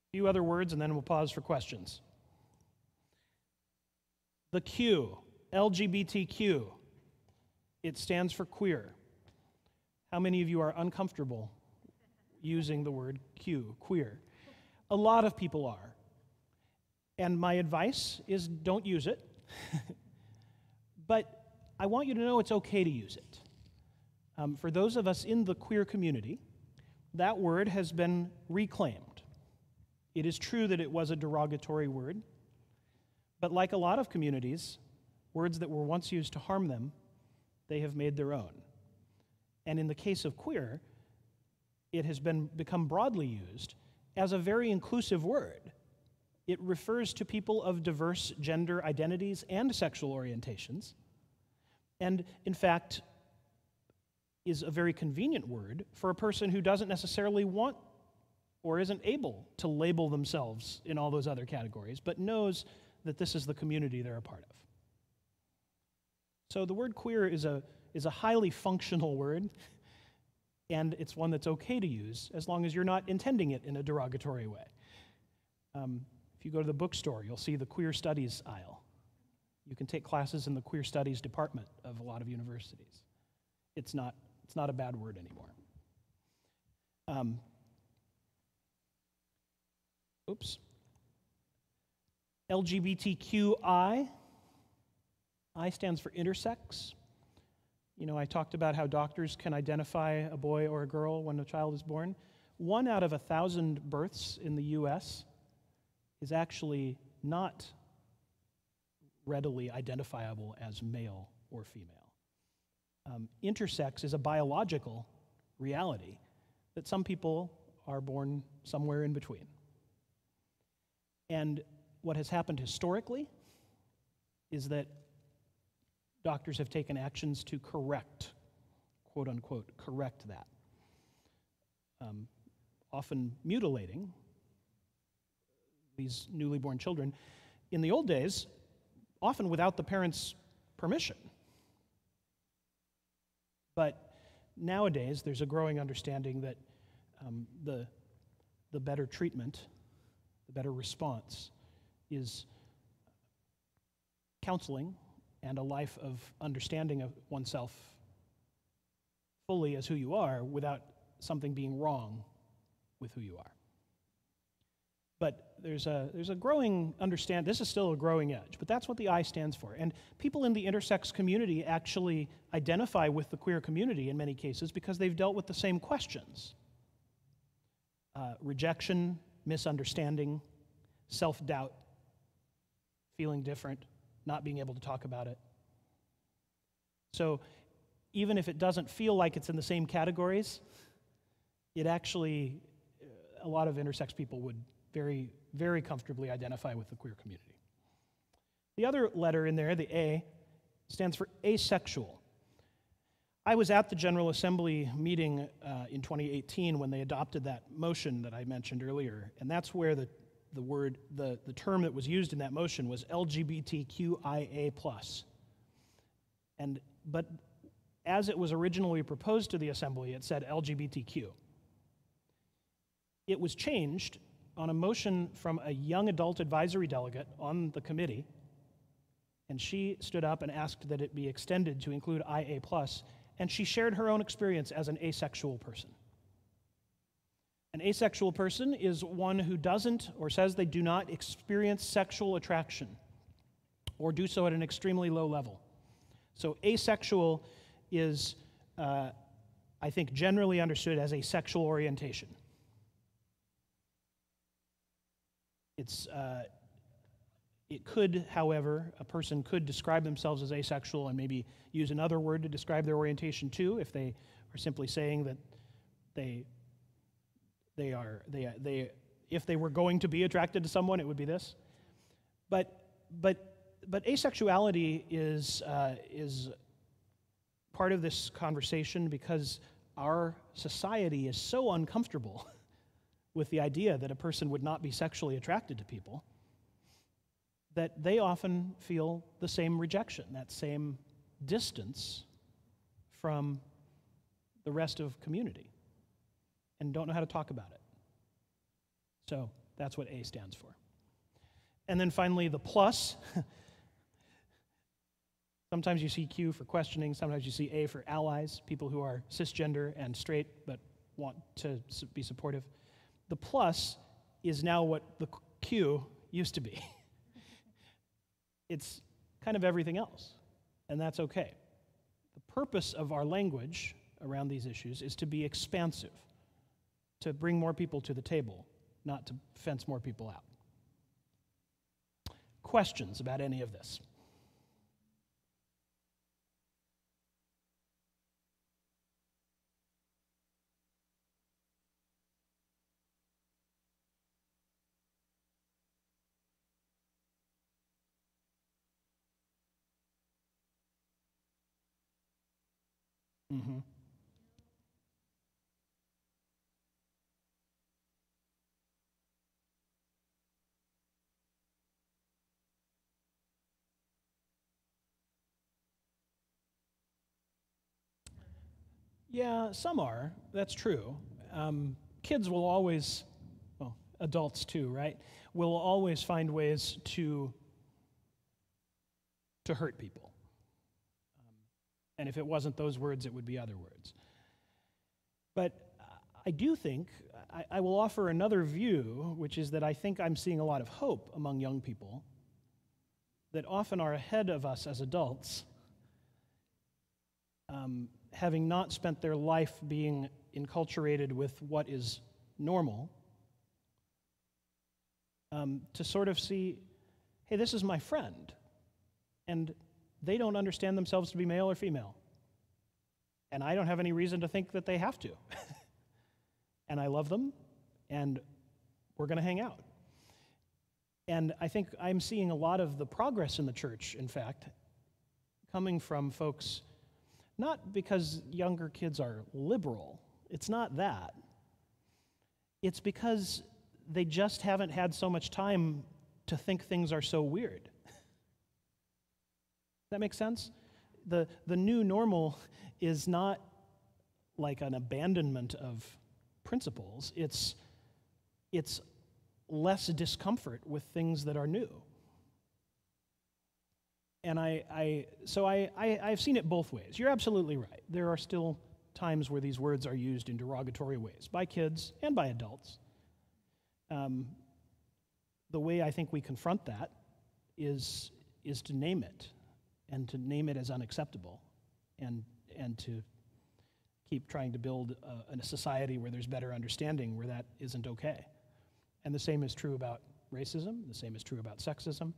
A few other words, and then we'll pause for questions. The Q, LGBTQ, it stands for queer. How many of you are uncomfortable using the word Q, queer? A lot of people are. And my advice is don't use it. But I want you to know it's okay to use it. For those of us in the queer community, that word has been reclaimed. It is true that it was a derogatory word, but like a lot of communities, Words that were once used to harm them, they have made their own. And in the case of queer, it has become broadly used as a very inclusive word. It refers to people of diverse gender identities and sexual orientations, and in fact is a very convenient word for a person who doesn't necessarily want or isn't able to label themselves in all those other categories, but knows that this is the community they're a part of. So the word queer is a highly functional word, and it's one that's okay to use as long as you're not intending it in a derogatory way. If you go to the bookstore, you'll see the queer studies aisle. You can take classes in the queer studies department of a lot of universities. It's not a bad word anymore. LGBTQI. I stands for intersex. You know, I talked about how doctors can identify a boy or a girl when a child is born. 1 out of 1,000 births in the U.S. is actually not readily identifiable as male or female. Intersex is a biological reality that some people are born somewhere in between. And what has happened historically is that doctors have taken actions to correct, quote unquote, correct that. Often mutilating these newly born children. In the old days, often without the parents' permission. But nowadays, there's a growing understanding that the better treatment, the better response, is counseling and a life of understanding of oneself fully as who you are without something being wrong with who you are. But there's a growing understanding. This is still a growing edge, but that's what the I stands for. And people in the intersex community actually identify with the queer community in many cases because they've dealt with the same questions. Rejection, misunderstanding, self-doubt, feeling different, not being able to talk about it. So even if it doesn't feel like it's in the same categories, it actually, a lot of intersex people would very, very comfortably identify with the queer community. The other letter in there, the A, stands for asexual. I was at the General Assembly meeting in 2018 when they adopted that motion that I mentioned earlier, and that's where the term that was used in that motion was LGBTQIA+. But as it was originally proposed to the Assembly, it said LGBTQ. It was changed on a motion from a young adult advisory delegate on the committee, and she stood up and asked that it be extended to include IA+, and she shared her own experience as an asexual person. An asexual person is one who doesn't or says they do not experience sexual attraction or do so at an extremely low level. So asexual is, I think, generally understood as a sexual orientation. It could, however, a person could describe themselves as asexual and maybe use another word to describe their orientation too, if they are simply saying that if they were going to be attracted to someone, it would be this. But asexuality is part of this conversation because our society is so uncomfortable with the idea that a person would not be sexually attracted to people that they often feel the same rejection, that same distance from the rest of community and don't know how to talk about it. So that's what A stands for. And then finally, the plus. Sometimes you see Q for questioning, sometimes you see A for allies, people who are cisgender and straight but want to be supportive. The plus is now what the Q used to be. It's kind of everything else, and that's okay. The purpose of our language around these issues is to be expansive, to bring more people to the table, not to fence more people out. Questions about any of this? Mm-hmm. Yeah, some are. That's true. Kids will always, well, adults too, right? Will always find ways to hurt people. And if it wasn't those words, it would be other words. But I do think, I will offer another view, which is that I think I'm seeing a lot of hope among young people that often are ahead of us as adults, having not spent their life being enculturated with what is normal, to sort of see, hey, this is my friend, and they don't understand themselves to be male or female, and I don't have any reason to think that they have to. And I love them, and we're going to hang out. And I think I'm seeing a lot of the progress in the church, in fact, coming from folks, not because younger kids are liberal. It's not that. It's because they just haven't had so much time to think things are so weird. That makes sense? The new normal is not like an abandonment of principles. It's less discomfort with things that are new. And I've seen it both ways. You're absolutely right. There are still times where these words are used in derogatory ways by kids and by adults. The way I think we confront that is to name it, and to name it as unacceptable, and to keep trying to build a society where there's better understanding where that isn't okay. And the same is true about racism. The same is true about sexism.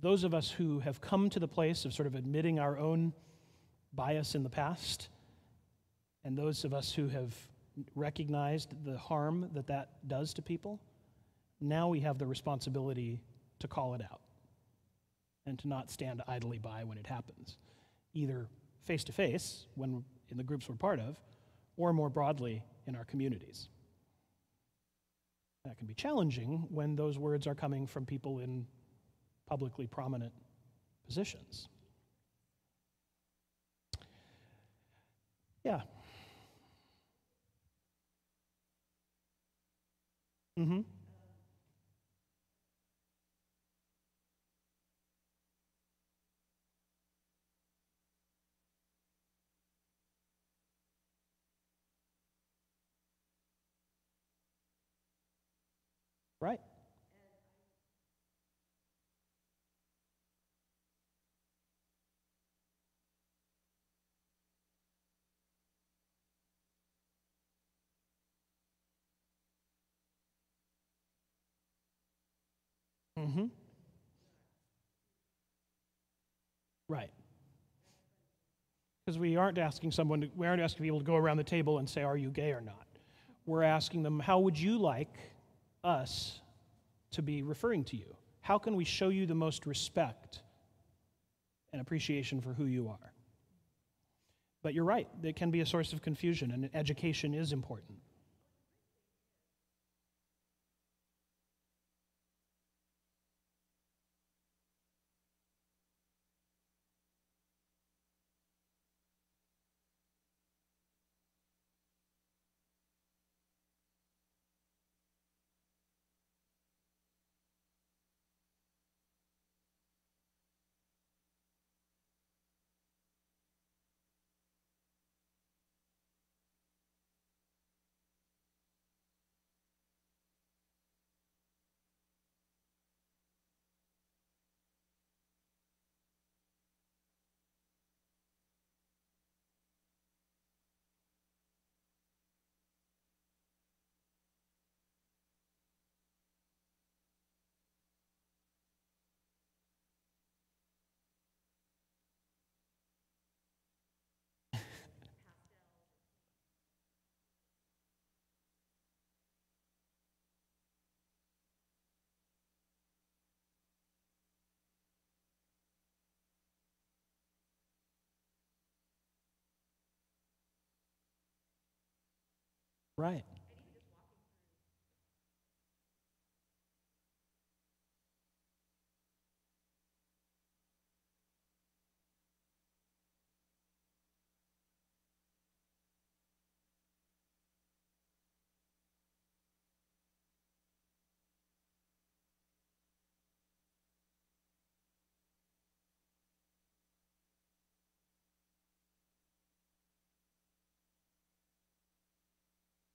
Those of us who have come to the place of sort of admitting our own bias in the past, and those of us who have recognized the harm that that does to people, now we have the responsibility to call it out and to not stand idly by when it happens, either face-to-face, when in the groups we're part of, or more broadly in our communities. That can be challenging when those words are coming from people in publicly prominent positions. Yeah. Mm-hmm. Right. Mm-hmm. Right. Because we aren't asking people to go around the table and say, are you gay or not? We're asking them, how would you like us to be referring to you? How can we show you the most respect and appreciation for who you are? But you're right, there can be a source of confusion, and education is important. Right.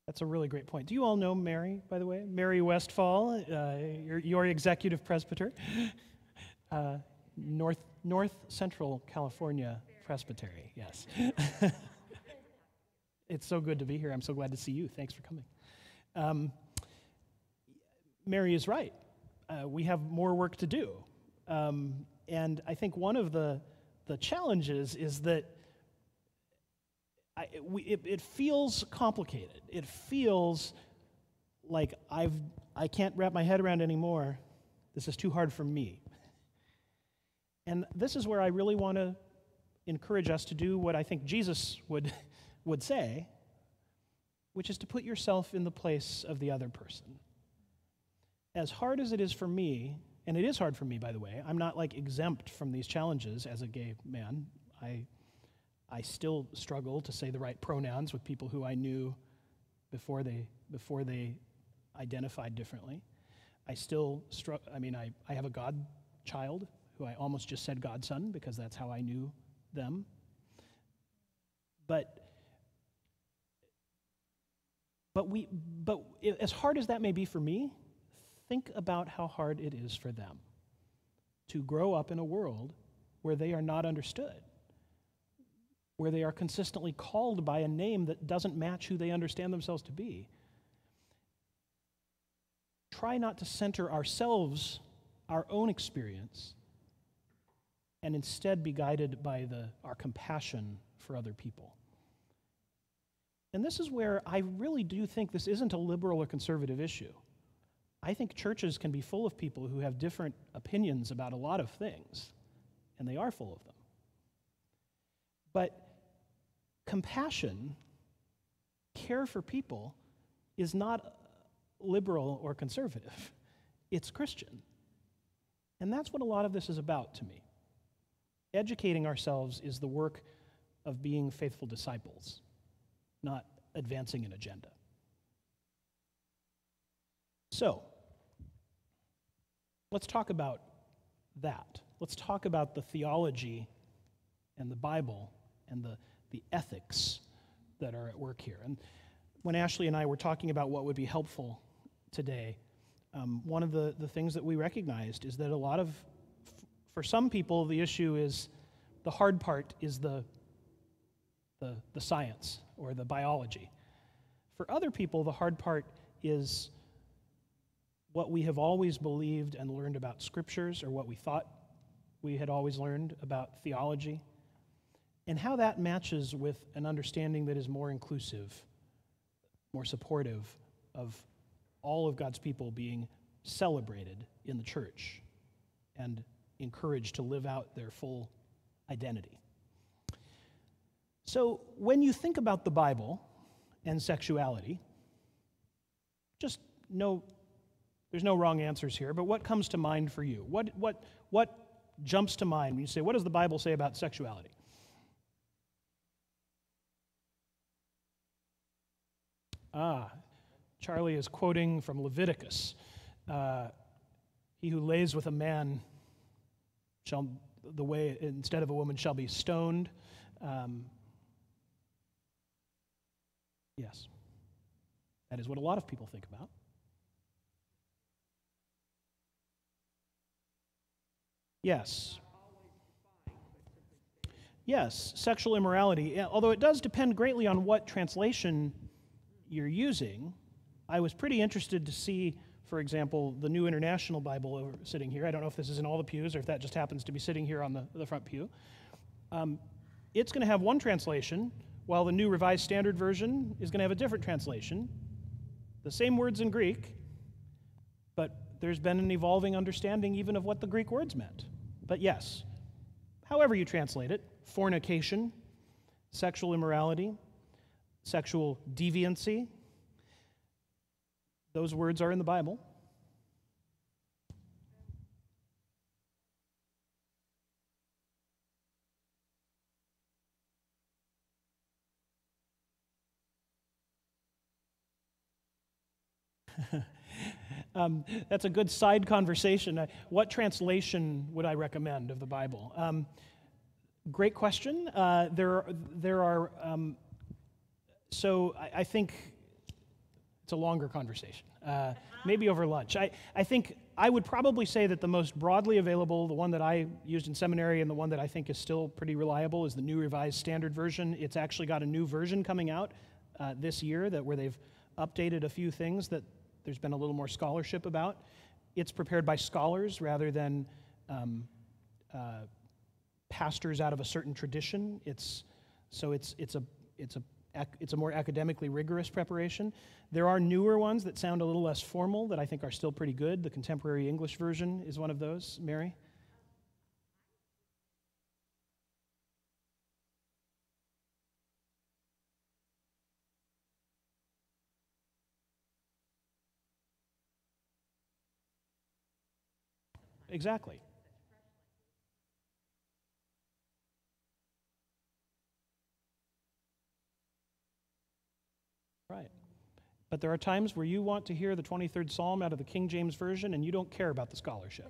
That's a really great point. Do you all know Mary, by the way? Mary Westfall, your executive presbyter, North Central California Presbytery, yes. It's so good to be here. I'm so glad to see you. Thanks for coming. Mary is right. We have more work to do. And I think one of the challenges is that it feels complicated. It feels like I can't wrap my head around anymore. This is too hard for me. And this is where I really want to encourage us to do what I think Jesus would say, which is to put yourself in the place of the other person. As hard as it is for me, and it is hard for me, by the way, I'm not like exempt from these challenges as a gay man. I still struggle to say the right pronouns with people who I knew before they identified differently. I still struggle. I mean, I have a godchild who I almost just said godson because that's how I knew them. But as hard as that may be for me, think about how hard it is for them to grow up in a world where they are not understood, where they are consistently called by a name that doesn't match who they understand themselves to be. Try not to center ourselves, our own experience, and instead be guided by our compassion for other people. And this is where I really do think this isn't a liberal or conservative issue. I think churches can be full of people who have different opinions about a lot of things, and they are full of them. But compassion, care for people, is not liberal or conservative. It's Christian. And that's what a lot of this is about to me. Educating ourselves is the work of being faithful disciples, not advancing an agenda. So, let's talk about that. Let's talk about the theology and the Bible and the ethics that are at work here. And when Ashley and I were talking about what would be helpful today, one of the things that we recognized is that for some people, the issue is, the hard part is the science or the biology. For other people, the hard part is what we have always believed and learned about scriptures, or what we thought we had always learned about theology, and how that matches with an understanding that is more inclusive, more supportive of all of God's people being celebrated in the church and encouraged to live out their full identity. So when you think about the Bible and sexuality, just know there's no wrong answers here, but what comes to mind for you? What jumps to mind when you say, what does the Bible say about sexuality? Charlie is quoting from Leviticus. He who lays with a man instead of a woman shall be stoned. Yes, that is what a lot of people think about. Yes. Yes, sexual immorality, although it does depend greatly on what translation you're using. I was pretty interested to see, for example, the New International Bible sitting here. I don't know if this is in all the pews or if that just happens to be sitting here on the front pew. It's going to have one translation, while the New Revised Standard Version is going to have a different translation. The same words in Greek, but there's been an evolving understanding even of what the Greek words meant. But yes, however you translate it, fornication, sexual immorality, sexual deviancy, Those words are in the Bible. That's a good side conversation. What translation would I recommend of the Bible? Great question. So I think it's a longer conversation, maybe over lunch. I think I would probably say that the most broadly available, the one that I used in seminary and the one that I think is still pretty reliable, is the New Revised Standard Version. It's actually got a new version coming out this year where they've updated a few things that there's been a little more scholarship about. It's prepared by scholars rather than pastors out of a certain tradition. It's a more academically rigorous preparation. There are newer ones that sound a little less formal that I think are still pretty good. The Contemporary English Version is one of those. Mary? Exactly. Right. But there are times where you want to hear the 23rd Psalm out of the King James Version and you don't care about the scholarship,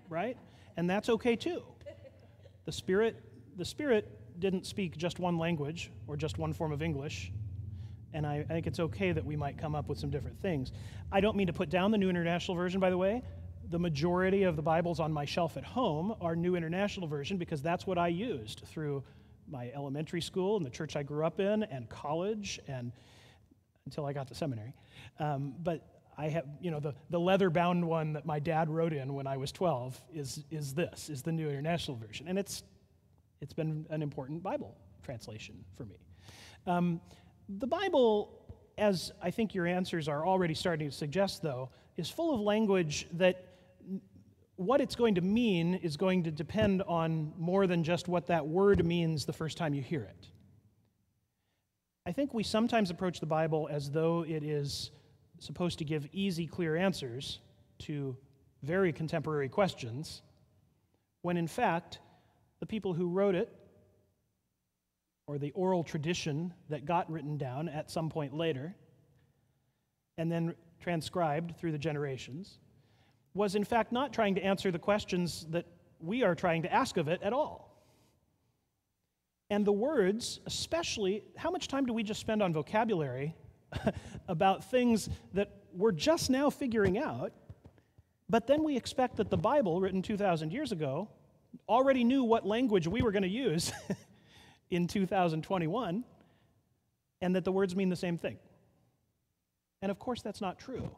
right? And that's okay too. The Spirit didn't speak just one language or just one form of English, and I think it's okay that we might come up with some different things. I don't mean to put down the New International Version, by the way. The majority of the Bibles on my shelf at home are New International Version because that's what I used through my elementary school and the church I grew up in and college and until I got to seminary. But I have, the leather-bound one that my dad wrote in when I was 12 is the New International Version. And it's been an important Bible translation for me. The Bible, as I think your answers are already starting to suggest, though, is full of language that what it's going to mean is going to depend on more than just what that word means the first time you hear it. I think we sometimes approach the Bible as though it is supposed to give easy, clear answers to very contemporary questions, when in fact, the people who wrote it, or the oral tradition that got written down at some point later, and then transcribed through the generations, was in fact not trying to answer the questions that we are trying to ask of it at all. And the words, especially, how much time do we just spend on vocabulary about things that we're just now figuring out, but then we expect that the Bible, written 2,000 years ago, already knew what language we were going to use in 2021, and that the words mean the same thing. And of course, that's not true.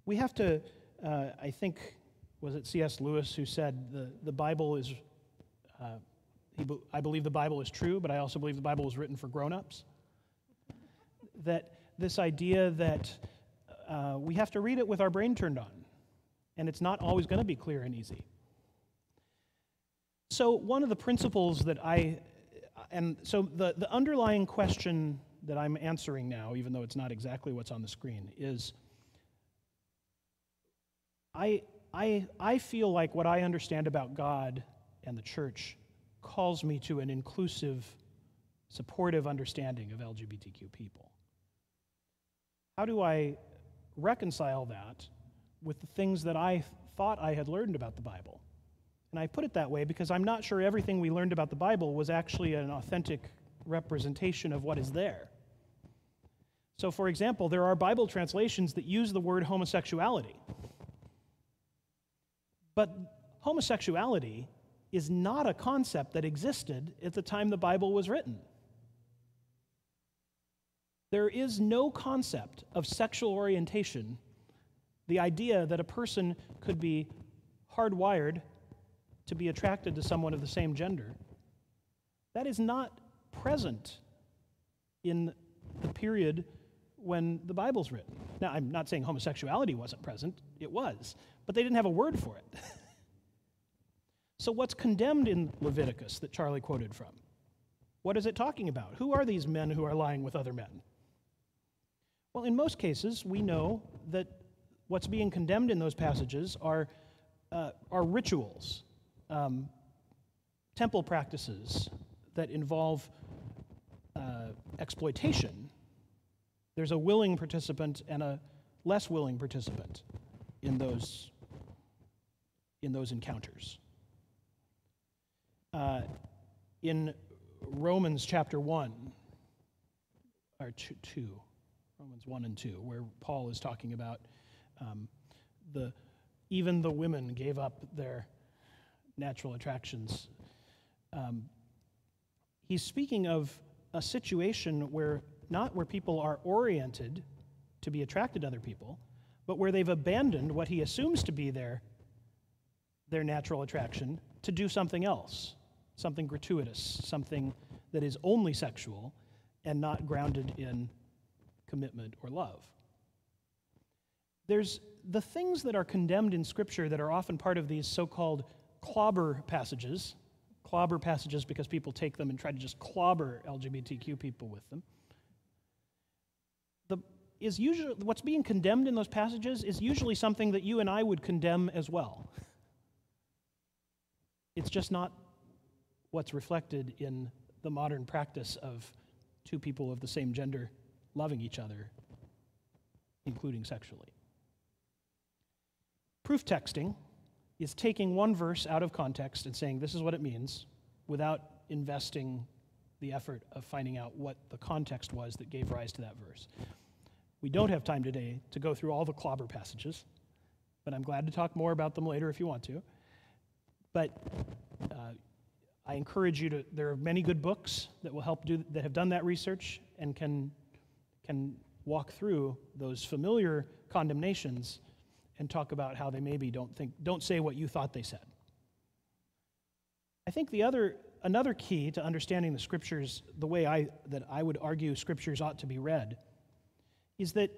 We have to, I think, was it C.S. Lewis who said the Bible is, I believe the Bible is true, but I also believe the Bible was written for grown-ups. That this idea that we have to read it with our brain turned on, and it's not always going to be clear and easy. So one of the principles that the underlying question that I'm answering now, even though it's not exactly what's on the screen, is I feel like what I understand about God and the church calls me to an inclusive, supportive understanding of LGBTQ people. How do I reconcile that with the things that I thought I had learned about the Bible? And I put it that way because I'm not sure everything we learned about the Bible was actually an authentic representation of what is there. So, for example, there are Bible translations that use the word homosexuality. But homosexuality is not a concept that existed at the time the Bible was written. There is no concept of sexual orientation, the idea that a person could be hardwired to be attracted to someone of the same gender. That is not present in the period when the Bible's written. Now, I'm not saying homosexuality wasn't present. It was. But they didn't have a word for it. So what's condemned in Leviticus that Charlie quoted from? What is it talking about? Who are these men who are lying with other men? Well, in most cases, we know that what's being condemned in those passages are rituals, temple practices that involve exploitation. There's a willing participant and a less willing participant in those encounters. In Romans chapter 1, or 2, Romans 1 and 2, where Paul is talking about even the women gave up their natural attractions. He's speaking of a situation where not where people are oriented to be attracted to other people, but where they've abandoned what he assumes to be their natural attraction to do something else, something gratuitous, something that is only sexual and not grounded in commitment or love. There's the things that are condemned in Scripture that are often part of these so-called clobber passages because people take them and try to just clobber LGBTQ people with them. What's being condemned in those passages is usually something that you and I would condemn as well. It's just not what's reflected in the modern practice of two people of the same gender loving each other, including sexually. Proof texting is taking one verse out of context and saying this is what it means without investing the effort of finding out what the context was that gave rise to that verse. We don't have time today to go through all the clobber passages, but I'm glad to talk more about them later if you want to. But I encourage you to, there are many good books that will help that have done that research and can walk through those familiar condemnations and talk about how they maybe don't say what you thought they said. I think another key to understanding the Scriptures the way I would argue Scriptures ought to be read is that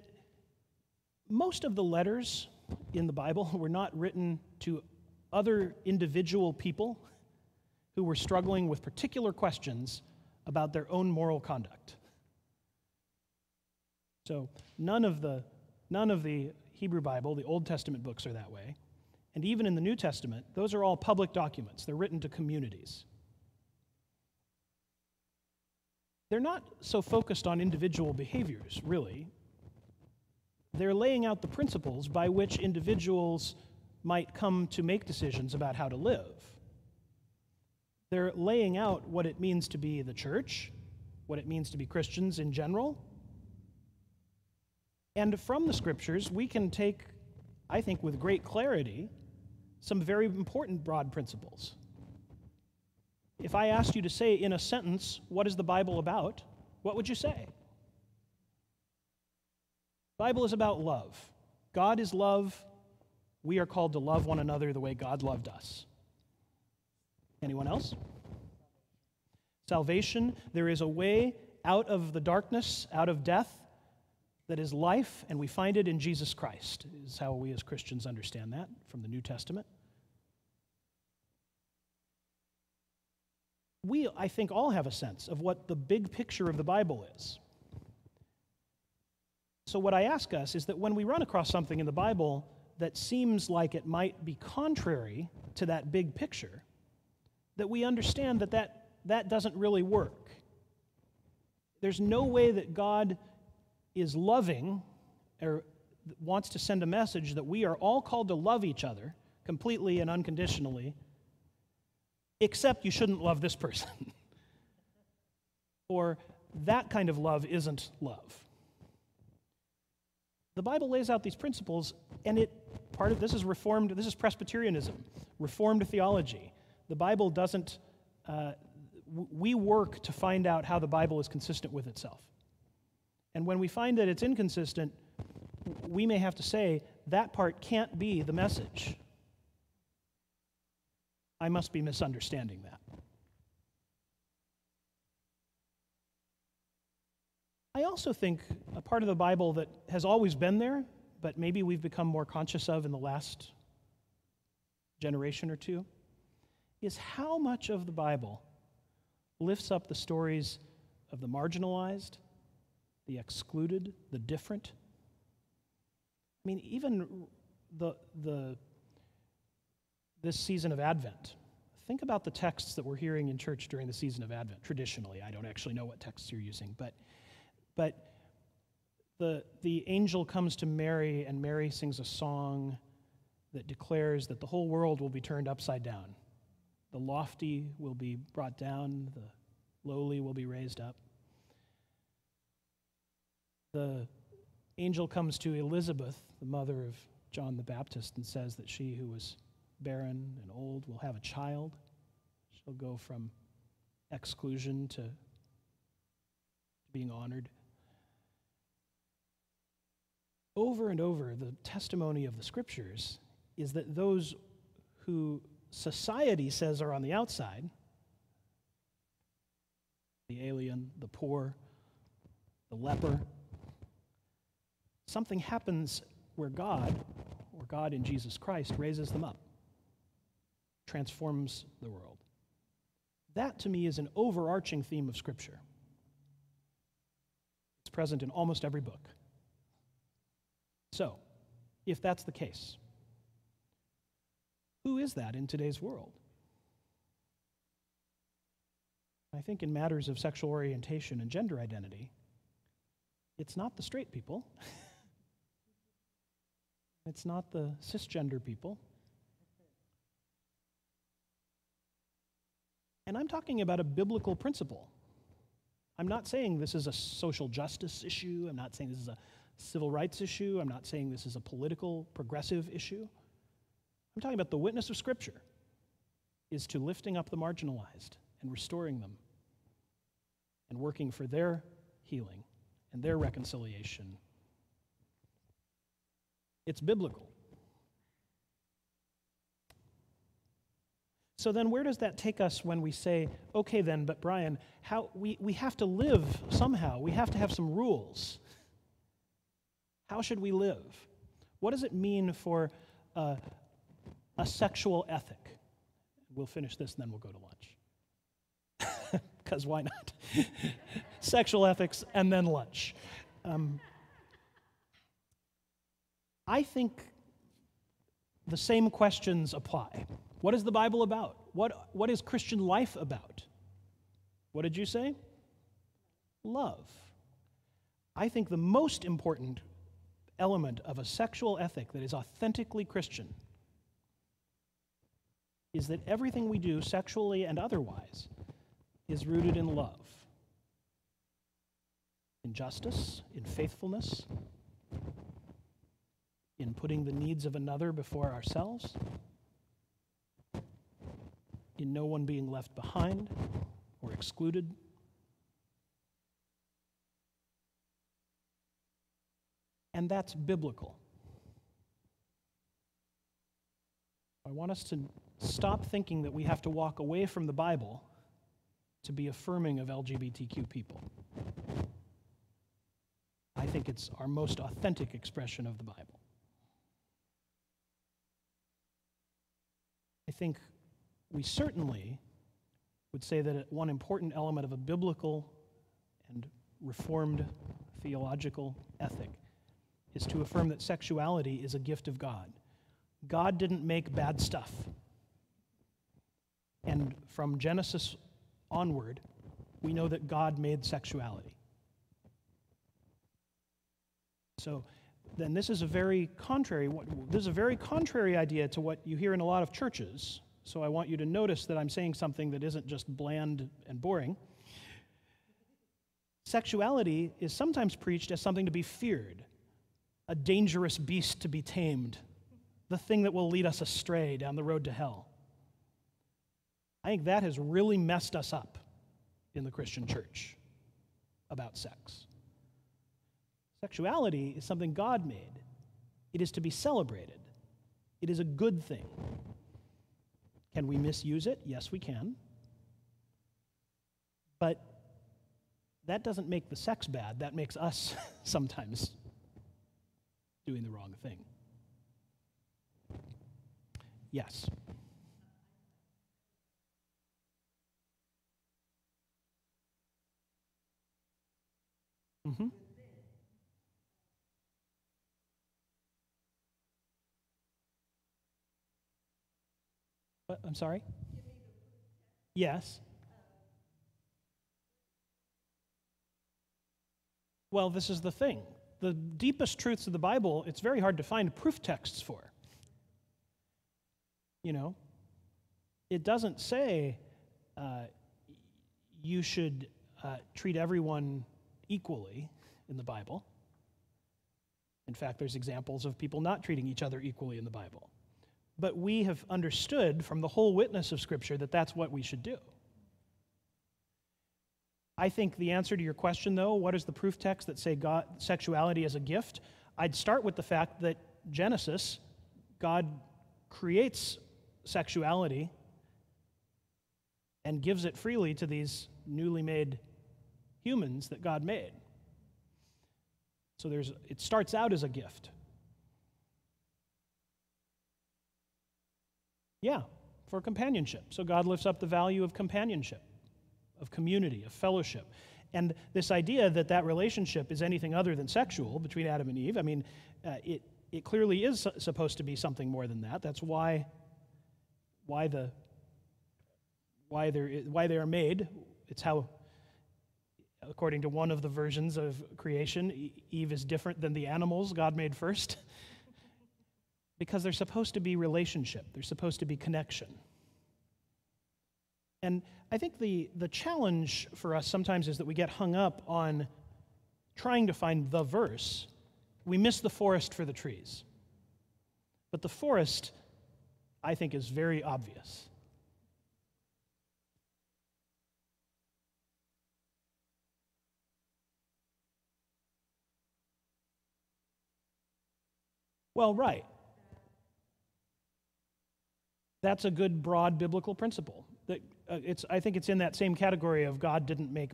most of the letters in the Bible were not written to other individual people who were struggling with particular questions about their own moral conduct. So none of the Hebrew Bible, the Old Testament books, are that way. And even in the New Testament, those are all public documents. They're written to communities. They're not so focused on individual behaviors, really. They're laying out the principles by which individuals might come to make decisions about how to live. They're laying out what it means to be the church, what it means to be Christians in general. And from the Scriptures, we can take, I think with great clarity, some very important broad principles. If I asked you to say in a sentence, what is the Bible about, what would you say? The Bible is about love. God is love. We are called to love one another the way God loved us. Anyone else? Salvation. There is a way out of the darkness, out of death, that is life, and we find it in Jesus Christ, is how we as Christians understand that from the New Testament. We, I think, all have a sense of what the big picture of the Bible is. So what I ask us is that when we run across something in the Bible that seems like it might be contrary to that big picture, that we understand that doesn't really work. There's no way that God is loving or wants to send a message that we are all called to love each other completely and unconditionally, except you shouldn't love this person. Or that kind of love isn't love. The Bible lays out these principles, and this is Presbyterianism, Reformed theology. The Bible doesn't, we work to find out how the Bible is consistent with itself. And when we find that it's inconsistent, we may have to say, that part can't be the message. I must be misunderstanding that. I also think a part of the Bible that has always been there, but maybe we've become more conscious of in the last generation or two, is how much of the Bible lifts up the stories of the marginalized, the excluded, the different. I mean, even this season of Advent, think about the texts that we're hearing in church during the season of Advent. Traditionally, I don't actually know what texts you're using, but the angel comes to Mary, and Mary sings a song that declares that the whole world will be turned upside down. The lofty will be brought down, the lowly will be raised up. The angel comes to Elizabeth, the mother of John the Baptist, and says that she who was barren and old will have a child. She'll go from exclusion to being honored. Over and over, the testimony of the Scriptures is that those who society says are on the outside, the alien, the poor, the leper, something happens where God, or God in Jesus Christ, raises them up, transforms the world. That, to me, is an overarching theme of Scripture. It's present in almost every book. So, if that's the case, who is that in today's world? I think in matters of sexual orientation and gender identity, it's not the straight people. It's not the cisgender people. And I'm talking about a biblical principle. I'm not saying this is a social justice issue. I'm not saying this is a civil rights issue. I'm not saying this is a political, progressive issue. I'm talking about the witness of Scripture is to lifting up the marginalized and restoring them and working for their healing and their reconciliation. It's biblical. So then where does that take us when we say, okay then, but Brian, how we have to live somehow. We have to have some rules. How should we live? What does it mean for a sexual ethic? We'll finish this and then we'll go to lunch. Because why not? Sexual ethics and then lunch. I think the same questions apply. What is the Bible about? What is Christian life about? What did you say? Love. I think the most important element of a sexual ethic that is authentically Christian is that everything we do, sexually and otherwise, is rooted in love, in justice, in faithfulness, in putting the needs of another before ourselves, in no one being left behind or excluded. And that's biblical. I want us to stop thinking that we have to walk away from the Bible to be affirming of LGBTQ people. I think it's our most authentic expression of the Bible. I think we certainly would say that one important element of a biblical and reformed theological ethic is to affirm that sexuality is a gift of God. God didn't make bad stuff. And from Genesis onward, we know that God made sexuality. So then this is a very contrary idea to what you hear in a lot of churches. So I want you to notice that I'm saying something that isn't just bland and boring. Sexuality is sometimes preached as something to be feared, a dangerous beast to be tamed, the thing that will lead us astray down the road to hell. I think that has really messed us up in the Christian church about sex. Sexuality is something God made. It is to be celebrated. It is a good thing. Can we misuse it? Yes, we can. But that doesn't make the sex bad. That makes us sometimes doing the wrong thing. Yes. Mm-hmm. I'm sorry? Yes. Well, this is the thing. The deepest truths of the Bible, it's very hard to find proof texts for. You know, it doesn't say you should treat everyone equally in the Bible. In fact, there's examples of people not treating each other equally in the Bible. But we have understood from the whole witness of Scripture that that's what we should do. I think the answer to your question, though, what is the proof text that say sexuality is a gift? I'd start with the fact that Genesis, God creates sexuality and gives it freely to these newly made humans that God made. So it starts out as a gift. Yeah, for companionship. So God lifts up the value of companionship, of community, of fellowship. And this idea that that relationship is anything other than sexual between Adam and Eve, I mean, it clearly is supposed to be something more than that. That's why they are made. It's how, according to one of the versions of creation, Eve is different than the animals God made first. Because they're supposed to be relationship. They're supposed to be connection. And I think the challenge for us sometimes is that we get hung up on trying to find the verse. We miss the forest for the trees. But the forest, I think, is very obvious. Well, right. That's a good, broad biblical principle. That I think it's in that same category of God didn't make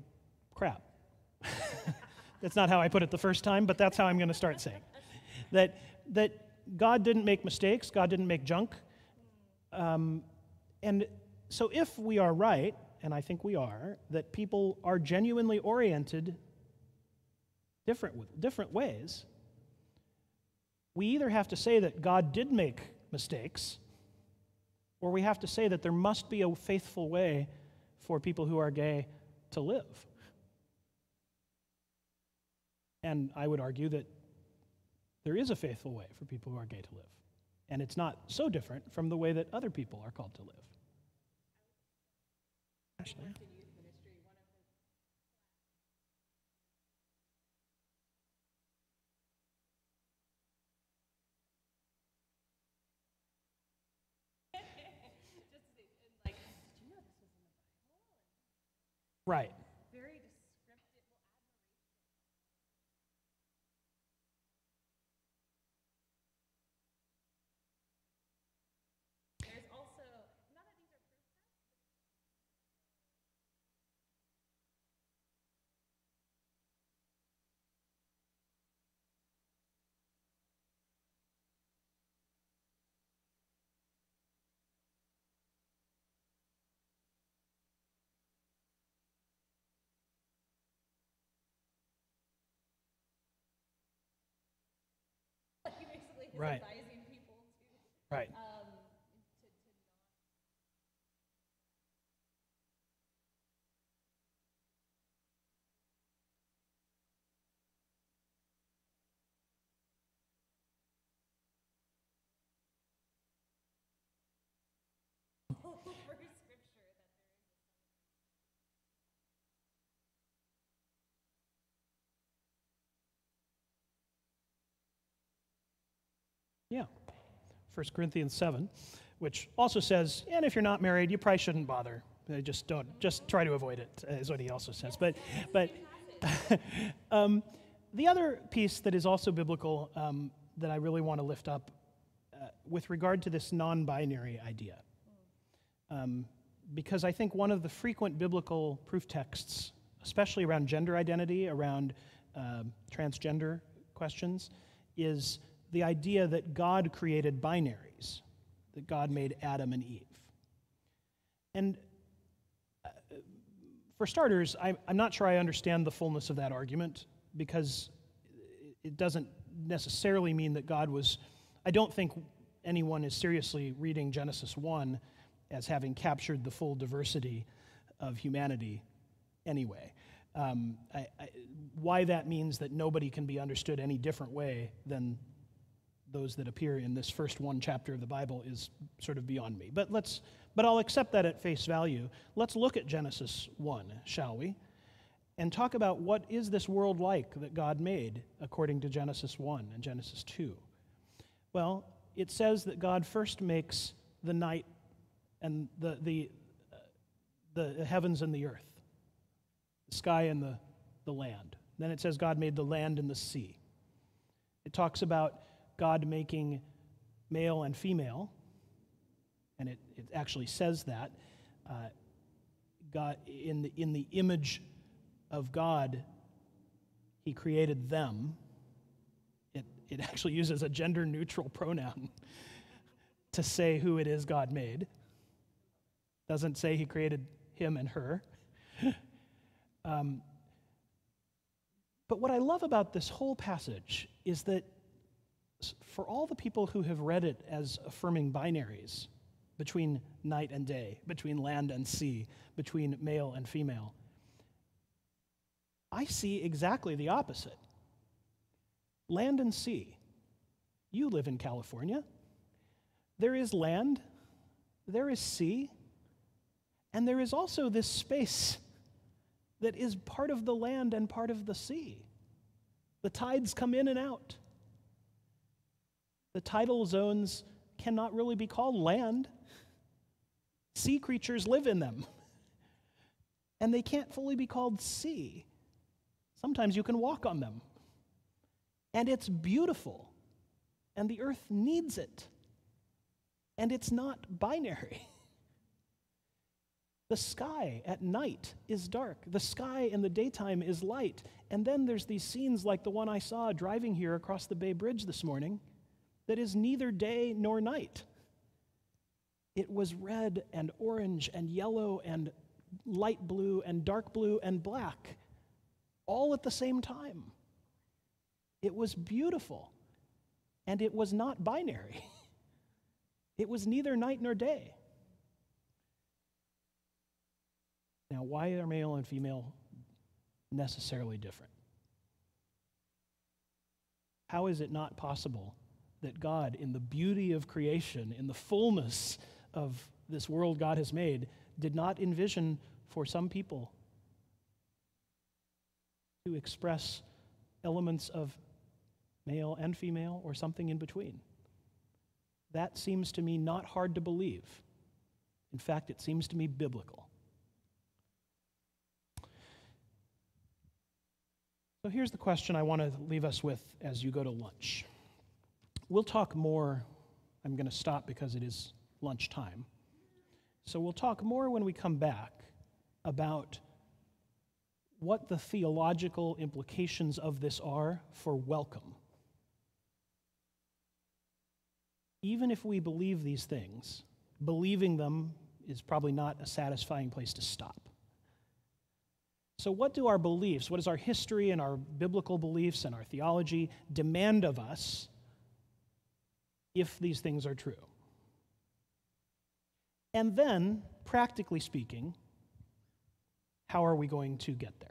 crap. That's not how I put it the first time, but that's how I'm going to start saying. That God didn't make mistakes, God didn't make junk. And so if we are right, and I think we are, that people are genuinely oriented different ways, we either have to say that God did make mistakes, or we have to say that there must be a faithful way for people who are gay to live. And I would argue that there is a faithful way for people who are gay to live. And it's not so different from the way that other people are called to live. Ashley? Right. Very descriptive admiration. There's also, none of these are proof texts. He basically is Right. advising people to Right. not. Over scripture that there is a Yeah. 1 Corinthians 7, which also says, and if you're not married, you probably shouldn't bother. Just try to avoid it, is what he also says. But the other piece that is also biblical that I really want to lift up with regard to this non-binary idea, because I think one of the frequent biblical proof texts, especially around gender identity, around transgender questions, is the idea that God created binaries, that God made Adam and Eve. And for starters, I'm not sure I understand the fullness of that argument, because it doesn't necessarily mean that God was, I don't think anyone is seriously reading Genesis 1 as having captured the full diversity of humanity anyway. Why that means that nobody can be understood any different way than those that appear in this first one chapter of the Bible is sort of beyond me. But I'll accept that at face value. Let's look at Genesis 1, shall we? And talk about what is this world like that God made according to Genesis 1 and Genesis 2. Well, it says that God first makes the night and the heavens and the earth, the sky and the land. Then it says God made the land and the sea. It talks about God making male and female, and it actually says that God in the image of God, He created them. It actually uses a gender-neutral pronoun to say who it is God made. Doesn't say He created him and her. But what I love about this whole passage is that for all the people who have read it as affirming binaries between night and day, between land and sea, between male and female, I see exactly the opposite. Land and sea. You live in California. There is land, there is sea, and there is also this space that is part of the land and part of the sea. The tides come in and out. The tidal zones cannot really be called land. Sea creatures live in them. And they can't fully be called sea. Sometimes you can walk on them. And it's beautiful. And the earth needs it. And it's not binary. The sky at night is dark. The sky in the daytime is light. And then there's these scenes like the one I saw driving here across the Bay Bridge this morning that is neither day nor night. It was red and orange and yellow and light blue and dark blue and black, all at the same time. It was beautiful, and it was not binary. It was neither night nor day. Now, why are male and female necessarily different? How is it not possible that God, in the beauty of creation, in the fullness of this world God has made, did not envision for some people to express elements of male and female or something in between? That seems to me not hard to believe. In fact, it seems to me biblical. So here's the question I want to leave us with as you go to lunch. We'll talk more. I'm going to stop because it is lunchtime. So we'll talk more when we come back about what the theological implications of this are for welcome. Even if we believe these things, believing them is probably not a satisfying place to stop. So what do our beliefs, what does our history and our biblical beliefs and our theology demand of us if these things are true? And then, practically speaking, how are we going to get there?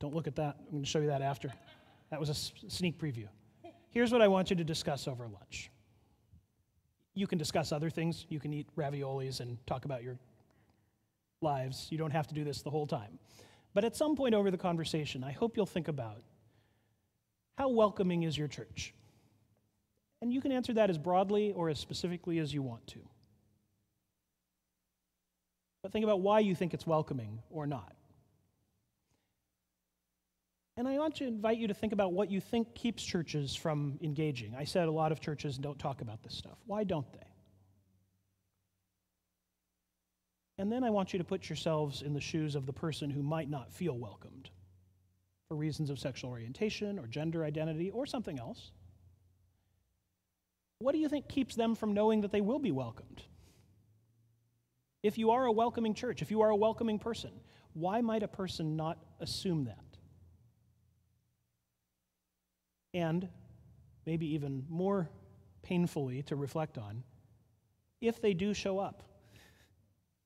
Don't look at that. I'm going to show you that after. That was a sneak preview. Here's what I want you to discuss over lunch. You can discuss other things. You can eat raviolis and talk about your lives. You don't have to do this the whole time. But at some point over the conversation, I hope you'll think about how welcoming is your church? And you can answer that as broadly or as specifically as you want to. But think about why you think it's welcoming or not. And I want to invite you to think about what you think keeps churches from engaging. I said a lot of churches don't talk about this stuff. Why don't they? And then I want you to put yourselves in the shoes of the person who might not feel welcomed for reasons of sexual orientation or gender identity or something else. What do you think keeps them from knowing that they will be welcomed? If you are a welcoming church, if you are a welcoming person, why might a person not assume that? and maybe even more painfully to reflect on, if they do show up,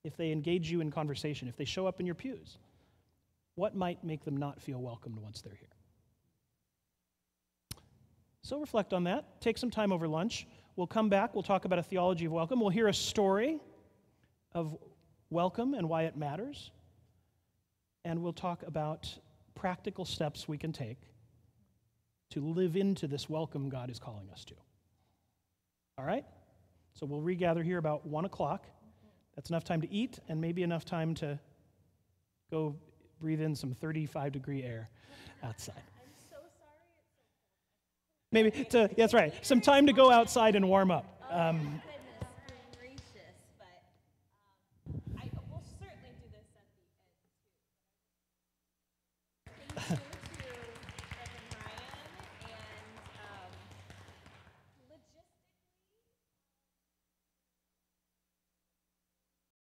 if they engage you in conversation, if they show up in your pews, what might make them not feel welcomed once they're here? So reflect on that. Take some time over lunch. We'll come back. We'll talk about a theology of welcome. We'll hear a story of welcome and why it matters. And we'll talk about practical steps we can take to live into this welcome God is calling us to. All right? So we'll regather here about 1 o'clock. That's enough time to eat and maybe enough time to go breathe in some 35-degree air outside. I'm so sorry. Maybe, that's right, some time to go outside and warm up.